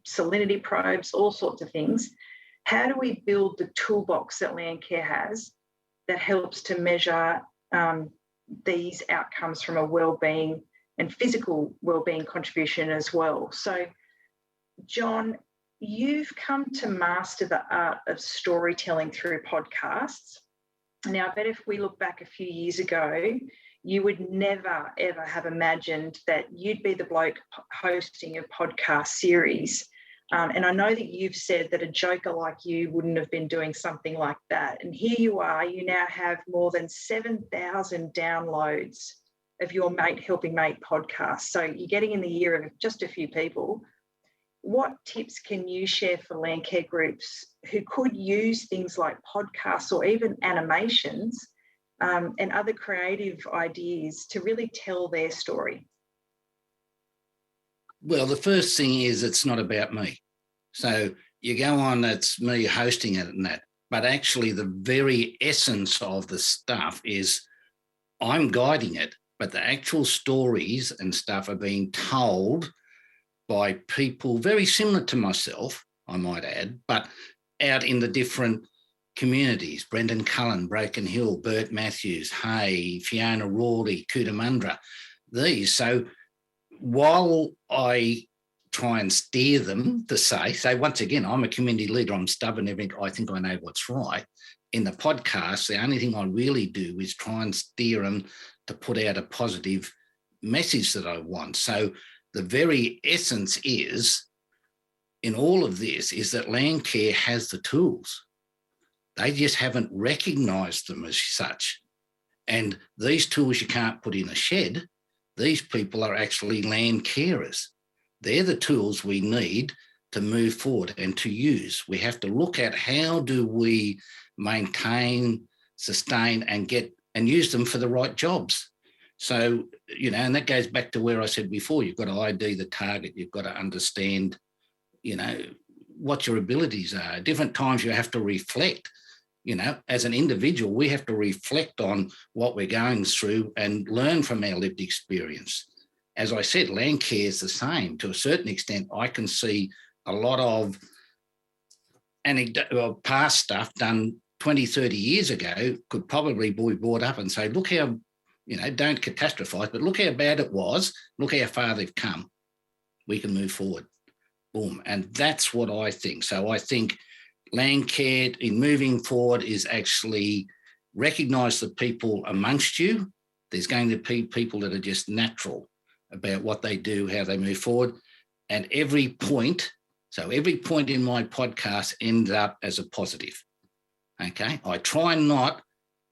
salinity probes, all sorts of things. How do we build the toolbox that Landcare has that helps to measure these outcomes from a wellbeing and physical wellbeing contribution as well? So, John, you've come to master the art of storytelling through podcasts. Now, I bet if we look back a few years ago, you would never, ever have imagined that you'd be the bloke hosting a podcast series. And I know that you've said that a joker like you wouldn't have been doing something like that. And here you are, you now have more than 7,000 downloads of your Mate Helping Mate podcast. So you're getting in the ear of just a few people. What tips can you share for Landcare groups who could use things like podcasts or even animations and other creative ideas to really tell their story? Well, the first thing is it's not about me. So you go on, it's me hosting it and that, but actually the very essence of the stuff is I'm guiding it, but the actual stories and stuff are being told by people very similar to myself, I might add, but out in the different communities, Brendan Cullen, Broken Hill, Bert Matthews, Hay, Fiona Rawley, Cootamundra, these. So while I try and steer them to say, once again, I'm a community leader, I'm stubborn, I think I know what's right. In the podcast, the only thing I really do is try and steer them to put out a positive message that I want. So the very essence is, in all of this, is that Landcare has the tools. They just haven't recognised them as such. And these tools you can't put in a shed. These people are actually land carers. They're the tools we need to move forward and to use. We have to look at how do we maintain, sustain, and use them for the right jobs. So, and that goes back to where I said before, you've got to ID the target. You've got to understand, what your abilities are. At different times you have to reflect. As an individual, we have to reflect on what we're going through and learn from our lived experience. As I said, Landcare is the same. To a certain extent, I can see a lot of past stuff done 20, 30 years ago could probably be brought up and say, look how, don't catastrophize, but look how bad it was. Look how far they've come. We can move forward. Boom. And that's what I think. So I think Landcare in moving forward is actually recognise the people amongst you. There's going to be people that are just natural about what they do, how they move forward. And every point in my podcast ends up as a positive. Okay. I try not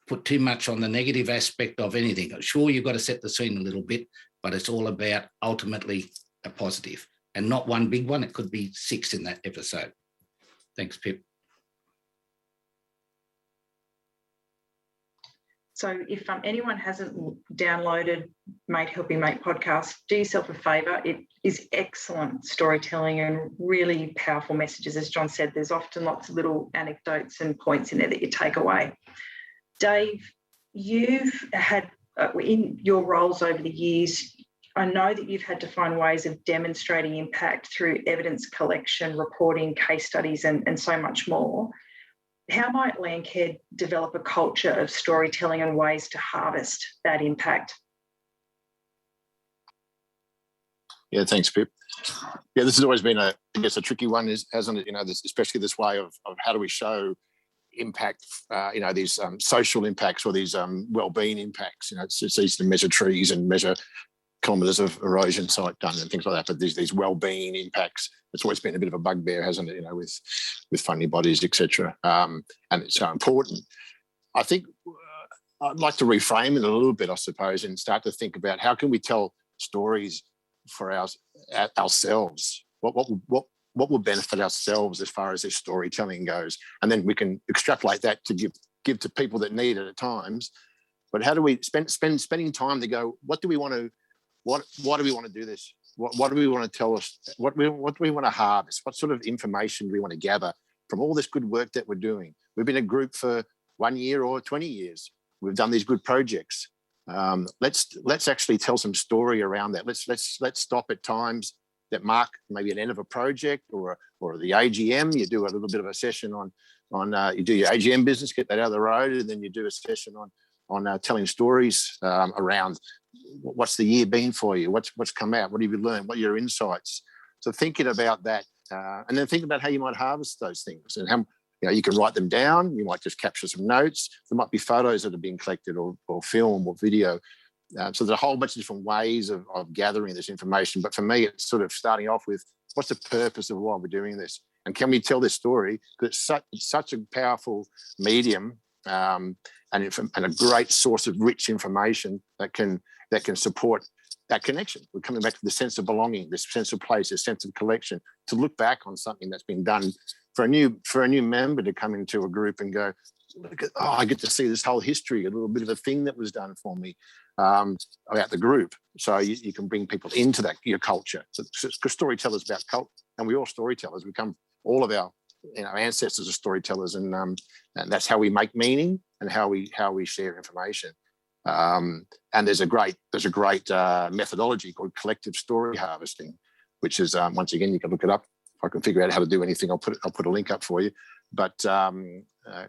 put too much on the negative aspect of anything. Sure, you've got to set the scene a little bit, but it's all about ultimately a positive and not one big one. It could be 6 in that episode. Thanks, Pip. So if anyone hasn't downloaded Mate Helping Mate podcast, do yourself a favour. It is excellent storytelling and really powerful messages. As John said, there's often lots of little anecdotes and points in there that you take away. Dave, you've had, in your roles over the years, I know that you've had to find ways of demonstrating impact through evidence collection, reporting, case studies, and so much more. How might Landcare develop a culture of storytelling and ways to harvest that impact? Yeah, thanks, Pip. Yeah, this has always been a tricky one, hasn't it? Especially this way of how do we show impact, these social impacts or these wellbeing impacts. It's easy to measure trees and measure kilometres of erosion site done and things like that, but these wellbeing impacts, it's always been a bit of a bugbear, hasn't it, with funding bodies, etc. And it's so important. I think I'd like to reframe it a little bit, I suppose, and start to think about how can we tell stories for ourselves? What will benefit ourselves as far as this storytelling goes? And then we can extrapolate that to give to people that need it at times. But how do we spending time to go, what do we want to, why do we want to do this? What do we want to tell us? What do we want to harvest? What sort of information do we want to gather from all this good work that we're doing? We've been a group for 1 year or 20 years. We've done these good projects. Let's actually tell some story around that. Let's stop at times that mark maybe an end of a project or the AGM. You do a little bit of a session on you do your AGM business, get that out of the road, and then you do a session on telling stories around what's the year been for you, what's come out, what have you learned, what are your insights. So thinking about that, and then think about how you might harvest those things and how you can write them down. You might just capture some notes. There might be photos that are being collected or film or video. So there's a whole bunch of different ways of gathering this information. But for me, it's sort of starting off with what's the purpose of why we're doing this? And can we tell this story? Because it's such a powerful medium and a great source of rich information that can support that connection. We're coming back to the sense of belonging, this sense of place, this sense of collection, to look back on something that's been done for a new member to come into a group and go, I get to see this whole history, a little bit of a thing that was done for me about the group. So you can bring people into that, your culture. So storytellers about culture, and we're all storytellers. All of our ancestors are storytellers, and that's how we make meaning and how we share information. And there's a great methodology called collective story harvesting, which is once again, you can look it up. If I can figure out how to do anything, I'll put a link up for you. But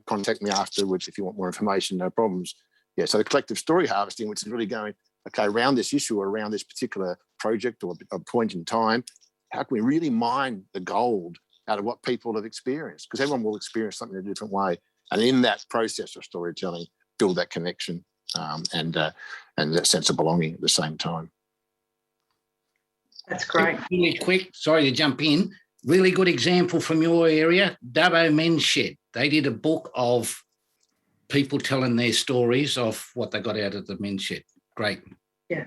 contact me afterwards if you want more information. No problems. Yeah. So the collective story harvesting, which is really going, okay, around this issue or around this particular project or a point in time, how can we really mine the gold out of what people have experienced? Because everyone will experience something in a different way, and in that process of storytelling, build that connection and that sense of belonging at the same time. That's great. Really quick, sorry to jump in. Really good example from your area, Dubbo Men's Shed. They did a book of people telling their stories of what they got out of the men's shed. Great. Yeah.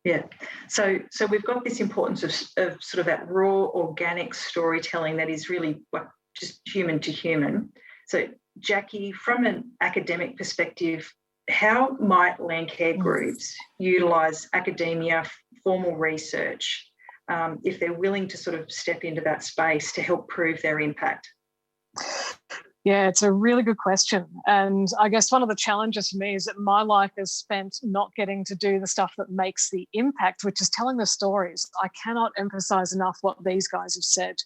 Yeah. So we've got this importance of sort of that raw, organic storytelling that is really like just human to human. So, Jackie, from an academic perspective, how might Landcare groups utilise academia, formal research, if they're willing to sort of step into that space to help prove their impact? Yeah, it's a really good question. And I guess one of the challenges for me is that my life is spent not getting to do the stuff that makes the impact, which is telling the stories. I cannot emphasize enough what these guys have said.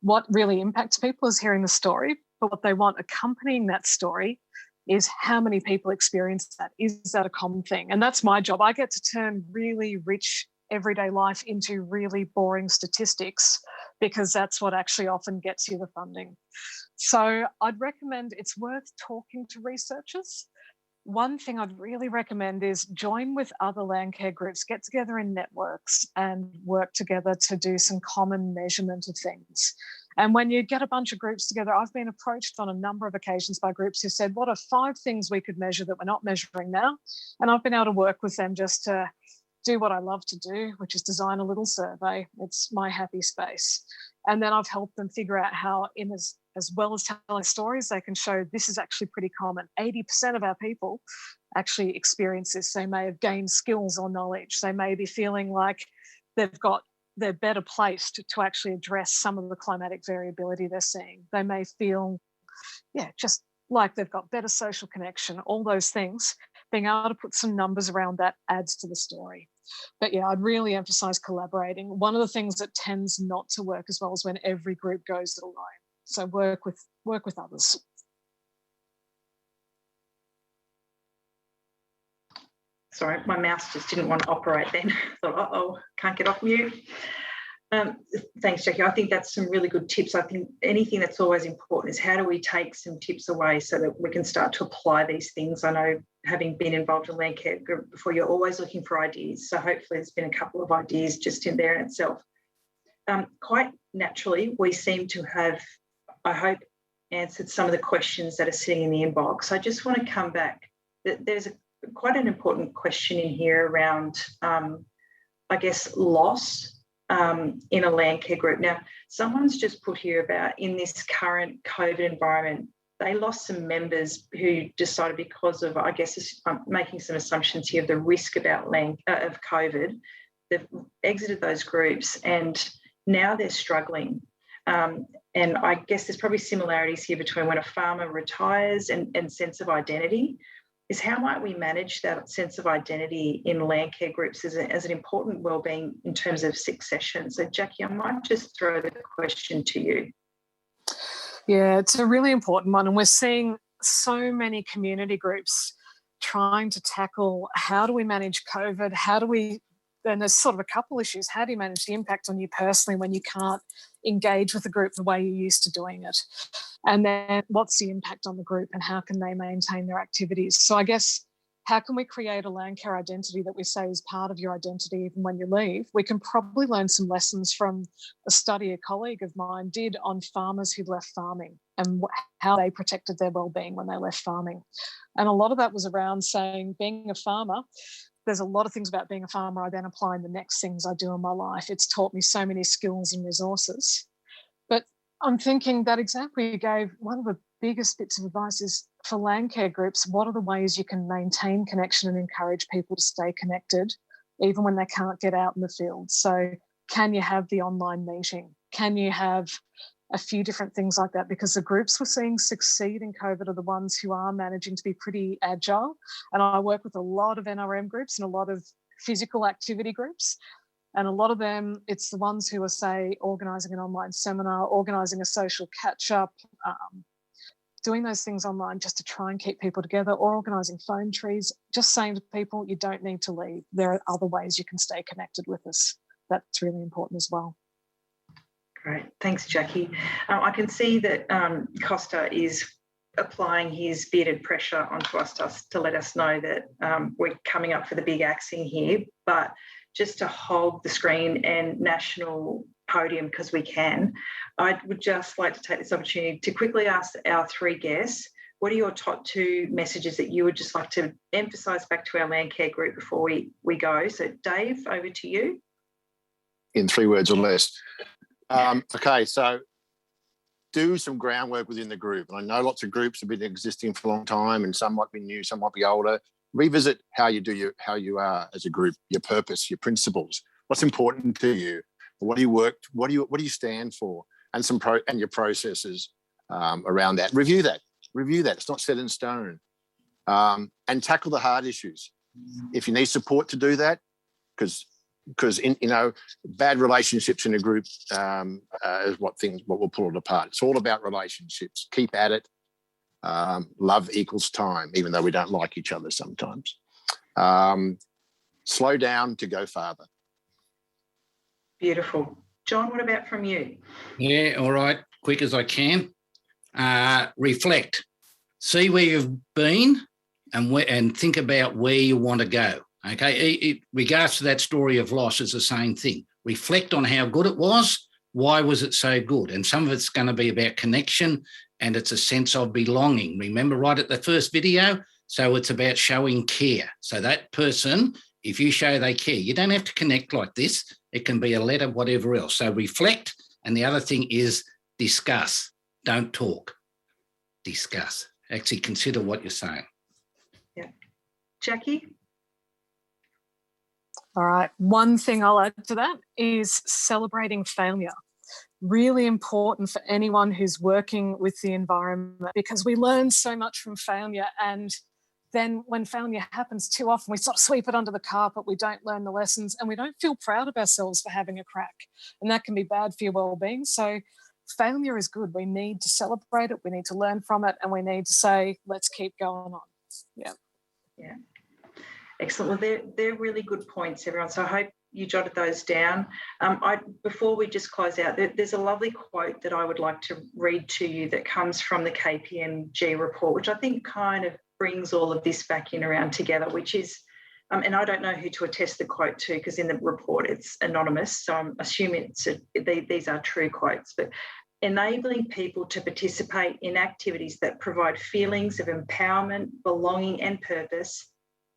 What really impacts people is hearing the story, but what they want accompanying that story is how many people experience that. Is that a common thing? And that's my job. I get to turn really rich everyday life into really boring statistics because that's what actually often gets you the funding. So I'd recommend it's worth talking to researchers. One thing I'd really recommend is join with other Landcare groups, get together in networks and work together to do some common measurement of things. And when you get a bunch of groups together, I've been approached on a number of occasions by groups who said, what are 5 things we could measure that we're not measuring now? And I've been able to work with them just to do what I love to do, which is design a little survey. It's my happy space. And then I've helped them figure out how, in as well as telling stories, they can show this is actually pretty common. 80% of our people actually experience this. They may have gained skills or knowledge. They may be feeling like they're better placed to actually address some of the climatic variability they're seeing. They may feel, just like they've got better social connection, all those things. Being able to put some numbers around that adds to the story. But yeah, I'd really emphasize collaborating. One of the things that tends not to work as well is when every group goes it alone. So work with others. Sorry, my mouse just didn't want to operate then. I thought, uh-oh, can't get off mute. Thanks, Jackie. I think that's some really good tips. I think anything that's always important is how do we take some tips away so that we can start to apply these things. I know, having been involved in Landcare group before, you're always looking for ideas. So hopefully there's been a couple of ideas just in there in itself. Quite naturally, we seem to have, I hope, answered some of the questions that are sitting in the inbox. I just want to come back. There's quite an important question in here around, I guess, loss in a Landcare group. Now, someone's just put here about in this current COVID environment, they lost some members who decided because of, I guess, I'm making some assumptions here, the risk about of COVID, they've exited those groups and now they're struggling. And I guess there's probably similarities here between when a farmer retires and sense of identity. Is how might we manage that sense of identity in Landcare groups as an important wellbeing in terms of succession? So, Jackie, I might just throw the question to you. Yeah, it's a really important one. And we're seeing so many community groups trying to tackle how do we manage COVID? And there's sort of a couple issues. How do you manage the impact on you personally when you can't engage with the group the way you're used to doing it? And then what's the impact on the group and how can they maintain their activities? So I guess, how can we create a Landcare identity that we say is part of your identity even when you leave? We can probably learn some lessons from a study a colleague of mine did on farmers who left farming and how they protected their wellbeing when they left farming. And a lot of that was around saying, being a farmer, there's a lot of things about being a farmer I then apply in the next things I do in my life. It's taught me so many skills and resources. But I'm thinking that example you gave, one of the biggest bits of advice is for Landcare groups, what are the ways you can maintain connection and encourage people to stay connected even when they can't get out in the field? So can you have the online meeting? Can you have a few different things like that? Because the groups we're seeing succeed in COVID are the ones who are managing to be pretty agile. And I work with a lot of NRM groups and a lot of physical activity groups. And a lot of them, it's the ones who are, say, organising an online seminar, organising a social catch-up, doing those things online just to try and keep people together, or organising phone trees, just saying to people, you don't need to leave. There are other ways you can stay connected with us. That's really important as well. Great. Thanks, Jackie. I can see that Costa is applying his bearded pressure onto us to let us know that we're coming up for the big axing here, but just to hold the screen and national podium because we can, I would just like to take this opportunity to quickly ask our 3 guests what are your top 2 messages that you would just like to emphasise back to our Landcare group before we go? So, Dave, over to you. In 3 words or less. Okay, so do some groundwork within the group. And I know lots of groups have been existing for a long time, and some might be new, some might be older. Revisit how you are as a group, your purpose, your principles, what's important to you, what do you stand for, and your processes around that. Review that. It's not set in stone. And tackle the hard issues. If you need support to do that, because bad relationships in a group is what will pull it apart. It's all about relationships. Keep at it. Love equals time, even though we don't like each other sometimes. Slow down to go farther. Beautiful. John, what about from you? Yeah, all right. Quick as I can. Reflect. See where you've been and think about where you want to go. Okay, regards to that story of loss, it's the same thing. Reflect on how good it was. Why was it so good? And some of it's going to be about connection, and it's a sense of belonging. Remember right at the first video? So it's about showing care. So that person, if you show they care, you don't have to connect like this. It can be a letter, whatever else. So reflect. And the other thing is discuss. Don't talk. Discuss. Actually consider what you're saying. Yeah. Jackie? All right. One thing I'll add to that is celebrating failure. Really important for anyone who's working with the environment, because we learn so much from failure, and then when failure happens too often, we sort of sweep it under the carpet, we don't learn the lessons, and we don't feel proud of ourselves for having a crack. And that can be bad for your well-being. So failure is good. We need to celebrate it, we need to learn from it, and we need to say, let's keep going on. Yeah. Excellent. Well, they're really good points, everyone. So I hope you jotted those down. Before we just close out, there's a lovely quote that I would like to read to you that comes from the KPMG report, which I think kind of brings all of this back in around together, which is, and I don't know who to attest the quote to, because in the report it's anonymous, so I'm assuming these are true quotes, but enabling people to participate in activities that provide feelings of empowerment, belonging and purpose.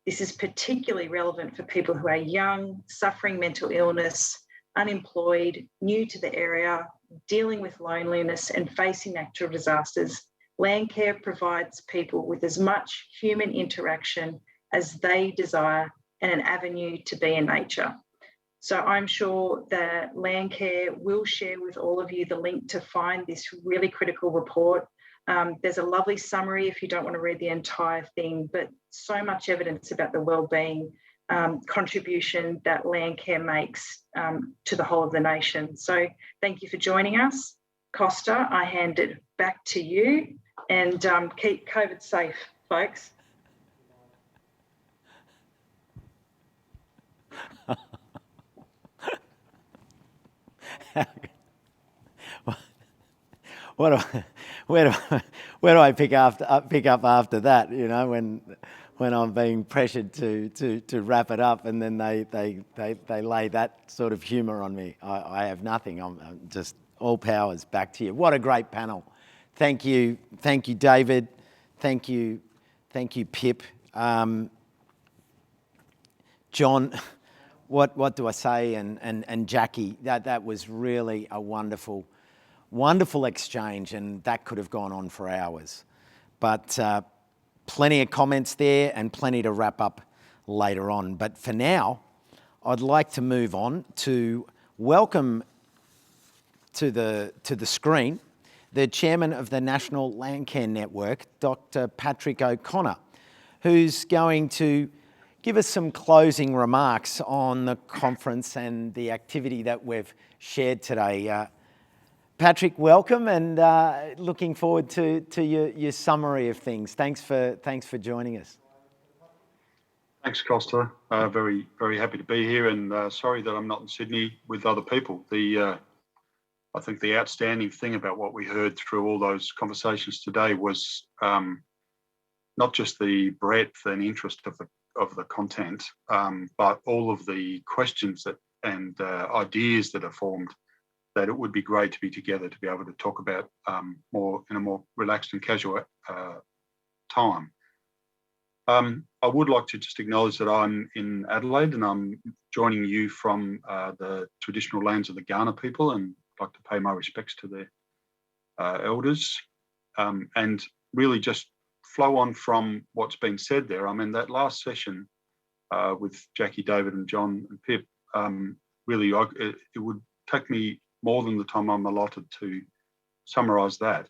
This is particularly relevant for people who are young, suffering mental illness, unemployed, new to the area, dealing with loneliness and facing natural disasters. Landcare provides people with as much human interaction as they desire and an avenue to be in nature. So I'm sure that Landcare will share with all of you the link to find this really critical report. There's a lovely summary if you don't want to read the entire thing, but so much evidence about the wellbeing contribution that Landcare makes to the whole of the nation. So thank you for joining us. Costa, I hand it back to you, and keep COVID safe, folks. Where do I pick up after that? You know, when I'm being pressured to wrap it up, and then they lay that sort of humour on me. I have nothing. I'm just all powers back to you. What a great panel. Thank you, David. Thank you, Pip. John, what do I say? And Jackie, that was really a wonderful exchange, and that could have gone on for hours. But plenty of comments there and plenty to wrap up later on. But for now, I'd like to move on to welcome to the screen the chairman of the National Landcare Network, Dr. Patrick O'Connor, who's going to give us some closing remarks on the conference and the activity that we've shared today. Patrick, welcome, and looking forward to your summary of things. Thanks for joining us. Thanks, Costa. Very, very happy to be here, and sorry that I'm not in Sydney with other people. I think the outstanding thing about what we heard through all those conversations today was not just the breadth and interest of the content, but all of the questions and ideas that are formed, that it would be great to be together to be able to talk about more in a more relaxed and casual time. I would like to just acknowledge that I'm in Adelaide and I'm joining you from the traditional lands of the Kaurna people, and I'd like to pay my respects to their elders, and really just flow on from what's been said there. I mean, that last session with Jackie, David and John and Pip, really, it would take me more than the time I'm allotted to summarise that.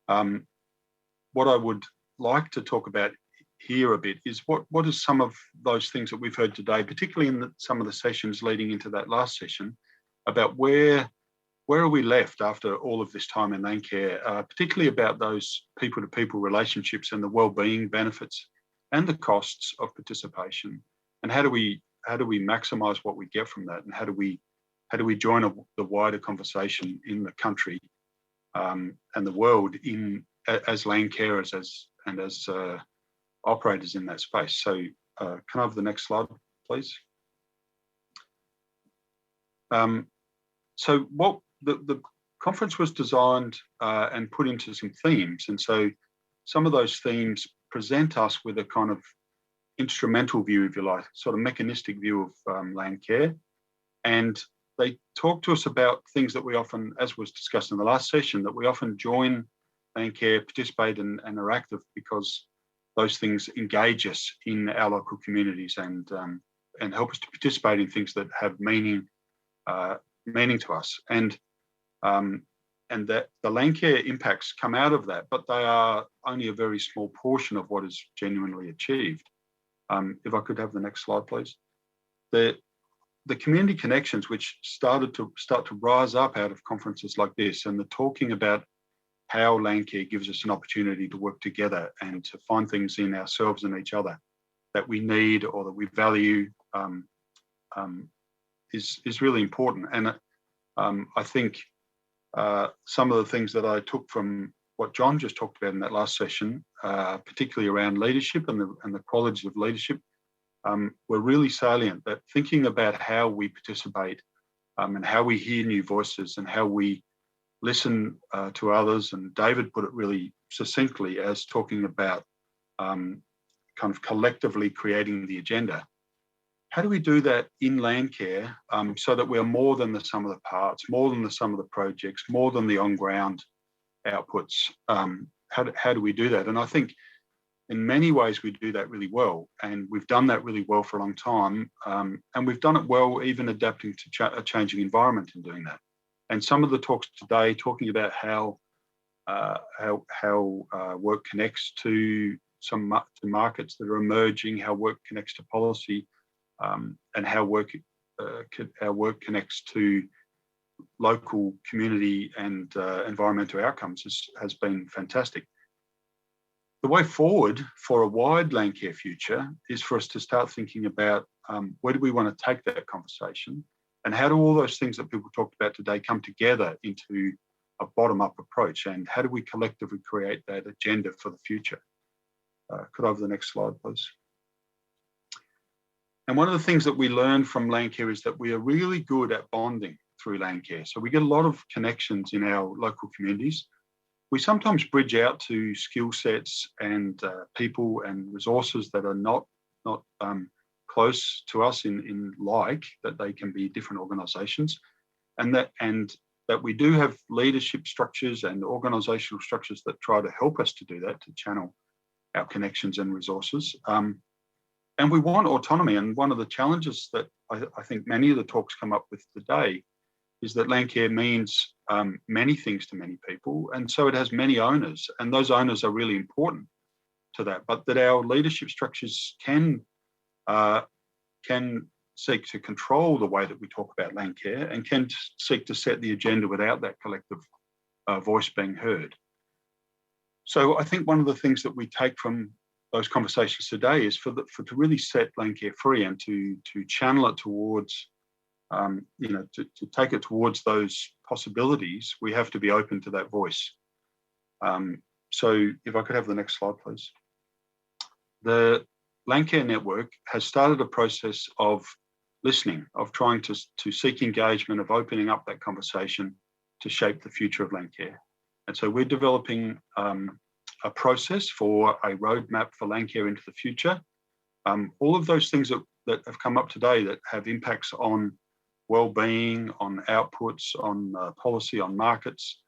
What I would like to talk about here a bit is what is some of those things that we've heard today, particularly in some of the sessions leading into that last session, about where are we left after all of this time in Landcare, particularly about those people-to-people relationships and the well-being benefits and the costs of participation, and how do we maximise what we get from that, and how do we join the wider conversation in the country and the world as Landcarers and as operators in that space. So can I have the next slide, please? So what the conference was designed and put into some themes. And so some of those themes present us with a kind of instrumental view, if you like, sort of mechanistic view of Landcare. And they talk to us about things that we often, as was discussed in the last session, that we often join Landcare, participate and are active because those things engage us in our local communities and help us to participate in things that have meaning to us. And that the Landcare impacts come out of that, but they are only a very small portion of what is genuinely achieved. If I could have the next slide, please. The community connections which start to rise up out of conferences like this, and the talking about how Landcare gives us an opportunity to work together and to find things in ourselves and each other that we need or that we value, is really important. And I think some of the things that I took from what John just talked about in that last session, particularly around leadership and the qualities of leadership, were really salient. That thinking about how we participate and how we hear new voices and how we listen to others, and David put it really succinctly as talking about kind of collectively creating the agenda. How do we do that in Landcare so that we're more than the sum of the parts, more than the sum of the projects, more than the on-ground outputs? How do we do that? And I think in many ways we do that really well, and we've done that really well for a long time, and we've done it well even adapting to a changing environment in doing that. And some of the talks today talking about how work connects to to markets that are emerging, how work connects to policy, and how work connects to local community and environmental outcomes has been fantastic. The way forward for a wide Landcare future is for us to start thinking about where do we want to take that conversation, and how do all those things that people talked about today come together into a bottom-up approach, and how do we collectively create that agenda for the future? Could I have the next slide, please? And one of the things that we learned from Landcare is that we are really good at bonding through Landcare. So we get a lot of connections in our local communities. We sometimes bridge out to skill sets and people and resources that are not close to us in that they can be different organisations, and that we do have leadership structures and organisational structures that try to help us to do that, to channel our connections and resources. And we want autonomy. And one of the challenges that I think many of the talks come up with today is that Landcare means many things to many people, and so it has many owners, and those owners are really important to that. But that our leadership structures can seek to control the way that we talk about Landcare, and can seek to set the agenda without that collective voice being heard. So I think one of the things that we take from those conversations today is to really set Landcare free and to channel it towards, to take it towards those possibilities. We have to be open to that voice. So if I could have the next slide, please. The Landcare Network has started a process of listening, of trying to seek engagement, of opening up that conversation to shape the future of Landcare. And so we're developing a process for a roadmap for Landcare into the future. All of those things that have come up today that have impacts on well-being, on outputs, on policy, on markets,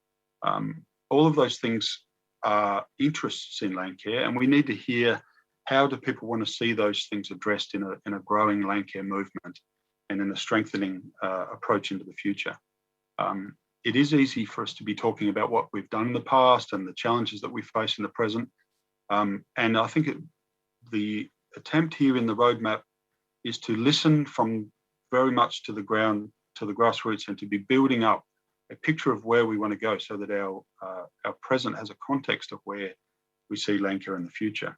all of those things are interests in Landcare, and we need to hear how do people want to see those things addressed in a growing Landcare movement and in a strengthening approach into the future. It is easy for us to be talking about what we've done in the past and the challenges that we face in the present. And I think the attempt here in the roadmap is to listen from very much to the ground, to the grassroots, and to be building up a picture of where we want to go so that our present has a context of where we see Landcare in the future.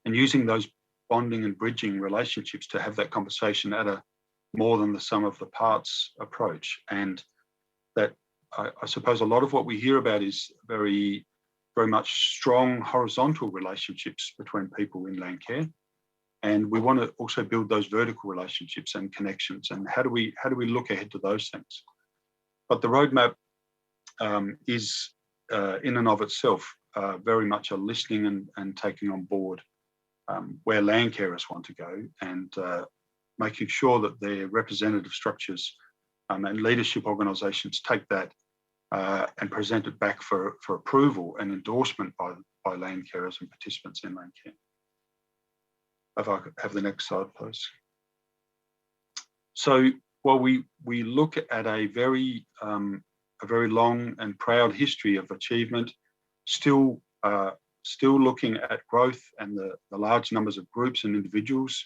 And using those bonding and bridging relationships to have that conversation at a more than the sum of the parts approach. And that I suppose a lot of what we hear about is very, very much strong horizontal relationships between people in Landcare. And we want to also build those vertical relationships and connections. And how do we look ahead to those things? But the roadmap is in and of itself very much a listening and taking on board where Landcarers want to go, and making sure that their representative structures and leadership organisations take that and present it back for approval and endorsement by Landcarers and participants in Landcare. If I could have the next slide, please. So while we look at a very long and proud history of achievement, still looking at growth and the large numbers of groups and individuals,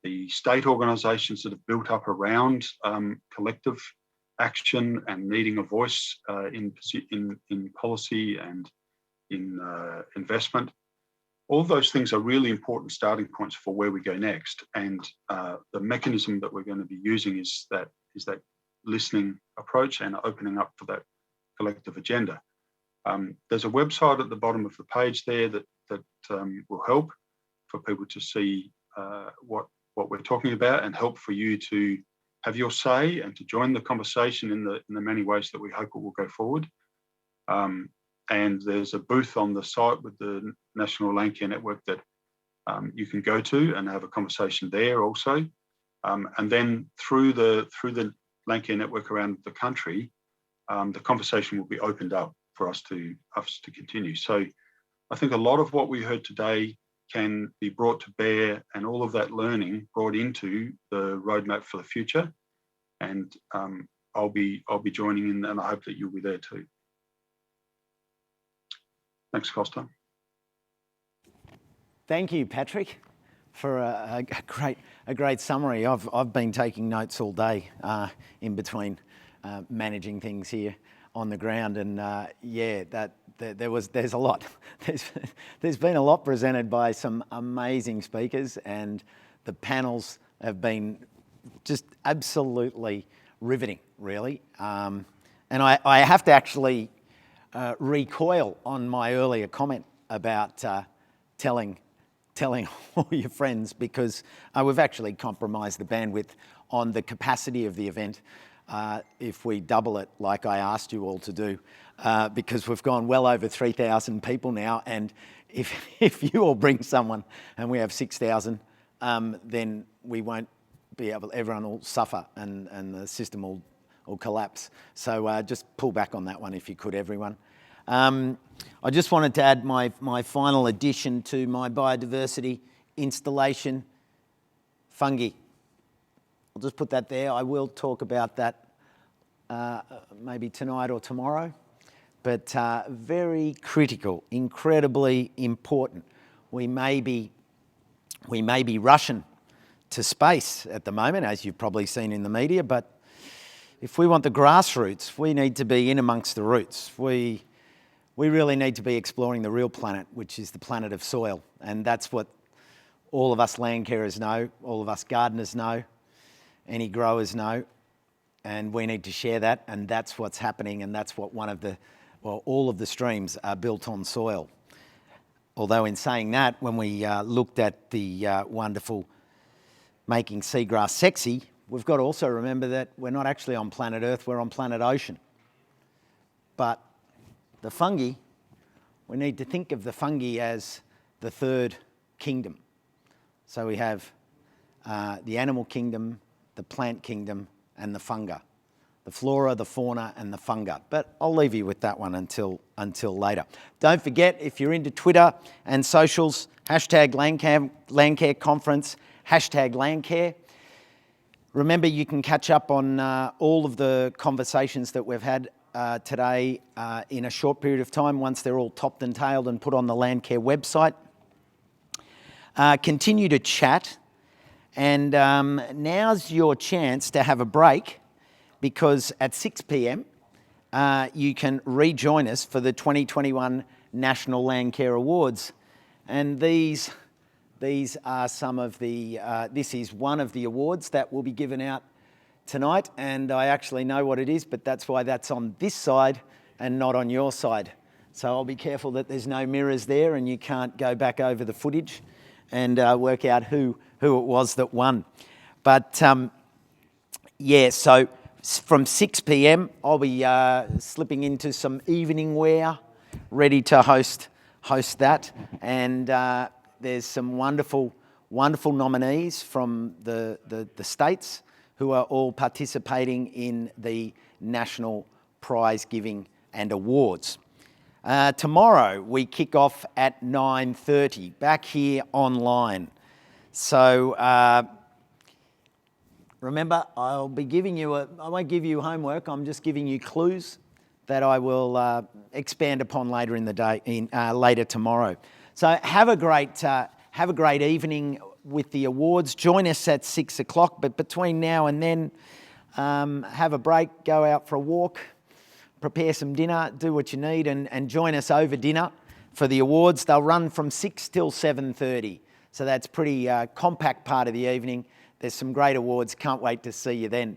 the state organisations that have built up around collective action and needing a voice in policy and in investment. All those things are really important starting points for where we go next. And the mechanism that we're going to be using is that listening approach and opening up for that collective agenda. There's a website at the bottom of the page there that will help for people to see what we're talking about, and help for you to have your say and to join the conversation in the many ways that we hope it will go forward. And there's a booth on the site with the National Landcare Network that you can go to and have a conversation there also. And then through the Landcare Network around the country, the conversation will be opened up for us to continue. So I think a lot of what we heard today can be brought to bear, and all of that learning brought into the roadmap for the future. And I'll be joining in, and I hope that you'll be there too. Thanks, Costa. Thank you, Patrick, for a great summary. I've been taking notes all day in between managing things here on the ground, and there's a lot. There's been a lot presented by some amazing speakers, and the panels have been just absolutely riveting, really. And I have to actually recoil on my earlier comment about telling all your friends, because we've actually compromised the bandwidth on the capacity of the event if we double it like I asked you all to do, because we've gone well over 3,000 people now, and if you all bring someone and we have 6,000, then we won't be able, everyone will suffer and the system will collapse. So just pull back on that one if you could, everyone. I just wanted to add my final addition to my biodiversity installation, fungi. I'll just put that there. I will talk about that maybe tonight or tomorrow, but very critical, incredibly important. We may be rushing to space at the moment, as you've probably seen in the media, but if we want the grassroots, we need to be in amongst the roots. We really need to be exploring the real planet, which is the planet of soil. And that's what all of us landcarers know, all of us gardeners know, any growers know, and we need to share that, and that's what's happening, and that's what all of the streams are built on soil. Although in saying that, when we looked at the wonderful Making Seagrass Sexy, we've got to also remember that we're not actually on planet Earth, we're on planet Ocean. But the fungi we need to think of the fungi as the third kingdom. So we have the animal kingdom, the plant kingdom, and the fungi. The flora, the fauna, and the fungi. But I'll leave you with that one until later. Don't forget, if you're into Twitter and socials, hashtag Landcare Conference, hashtag Landcare. Remember, you can catch up on all of the conversations that we've had today in a short period of time once they're all topped and tailed and put on the Landcare website. Continue to chat, and now's your chance to have a break, because at 6 p.m. You can rejoin us for the 2021 National Landcare Awards. And these are some of the, this is one of the awards that will be given out tonight, and I actually know what it is, but that's why that's on this side and not on your side. So I'll be careful that there's no mirrors there and you can't go back over the footage and work out who it was that won. But yeah, so from 6 p.m, I'll be slipping into some evening wear, ready to host that. And there's some wonderful nominees from the states who are all participating in the national prize giving and awards. Tomorrow we kick off at 9:30 back here online. So remember, I'll be giving you I won't give you homework, I'm just giving you clues that I will expand upon later in the day, later tomorrow. So have a great evening with the awards. Join us at 6 o'clock, but between now and then, have a break, go out for a walk, prepare some dinner, do what you need, and join us over dinner for the awards. They'll run from 6 till 7:30. So that's pretty compact part of the evening. There's some great awards. Can't wait to see you then.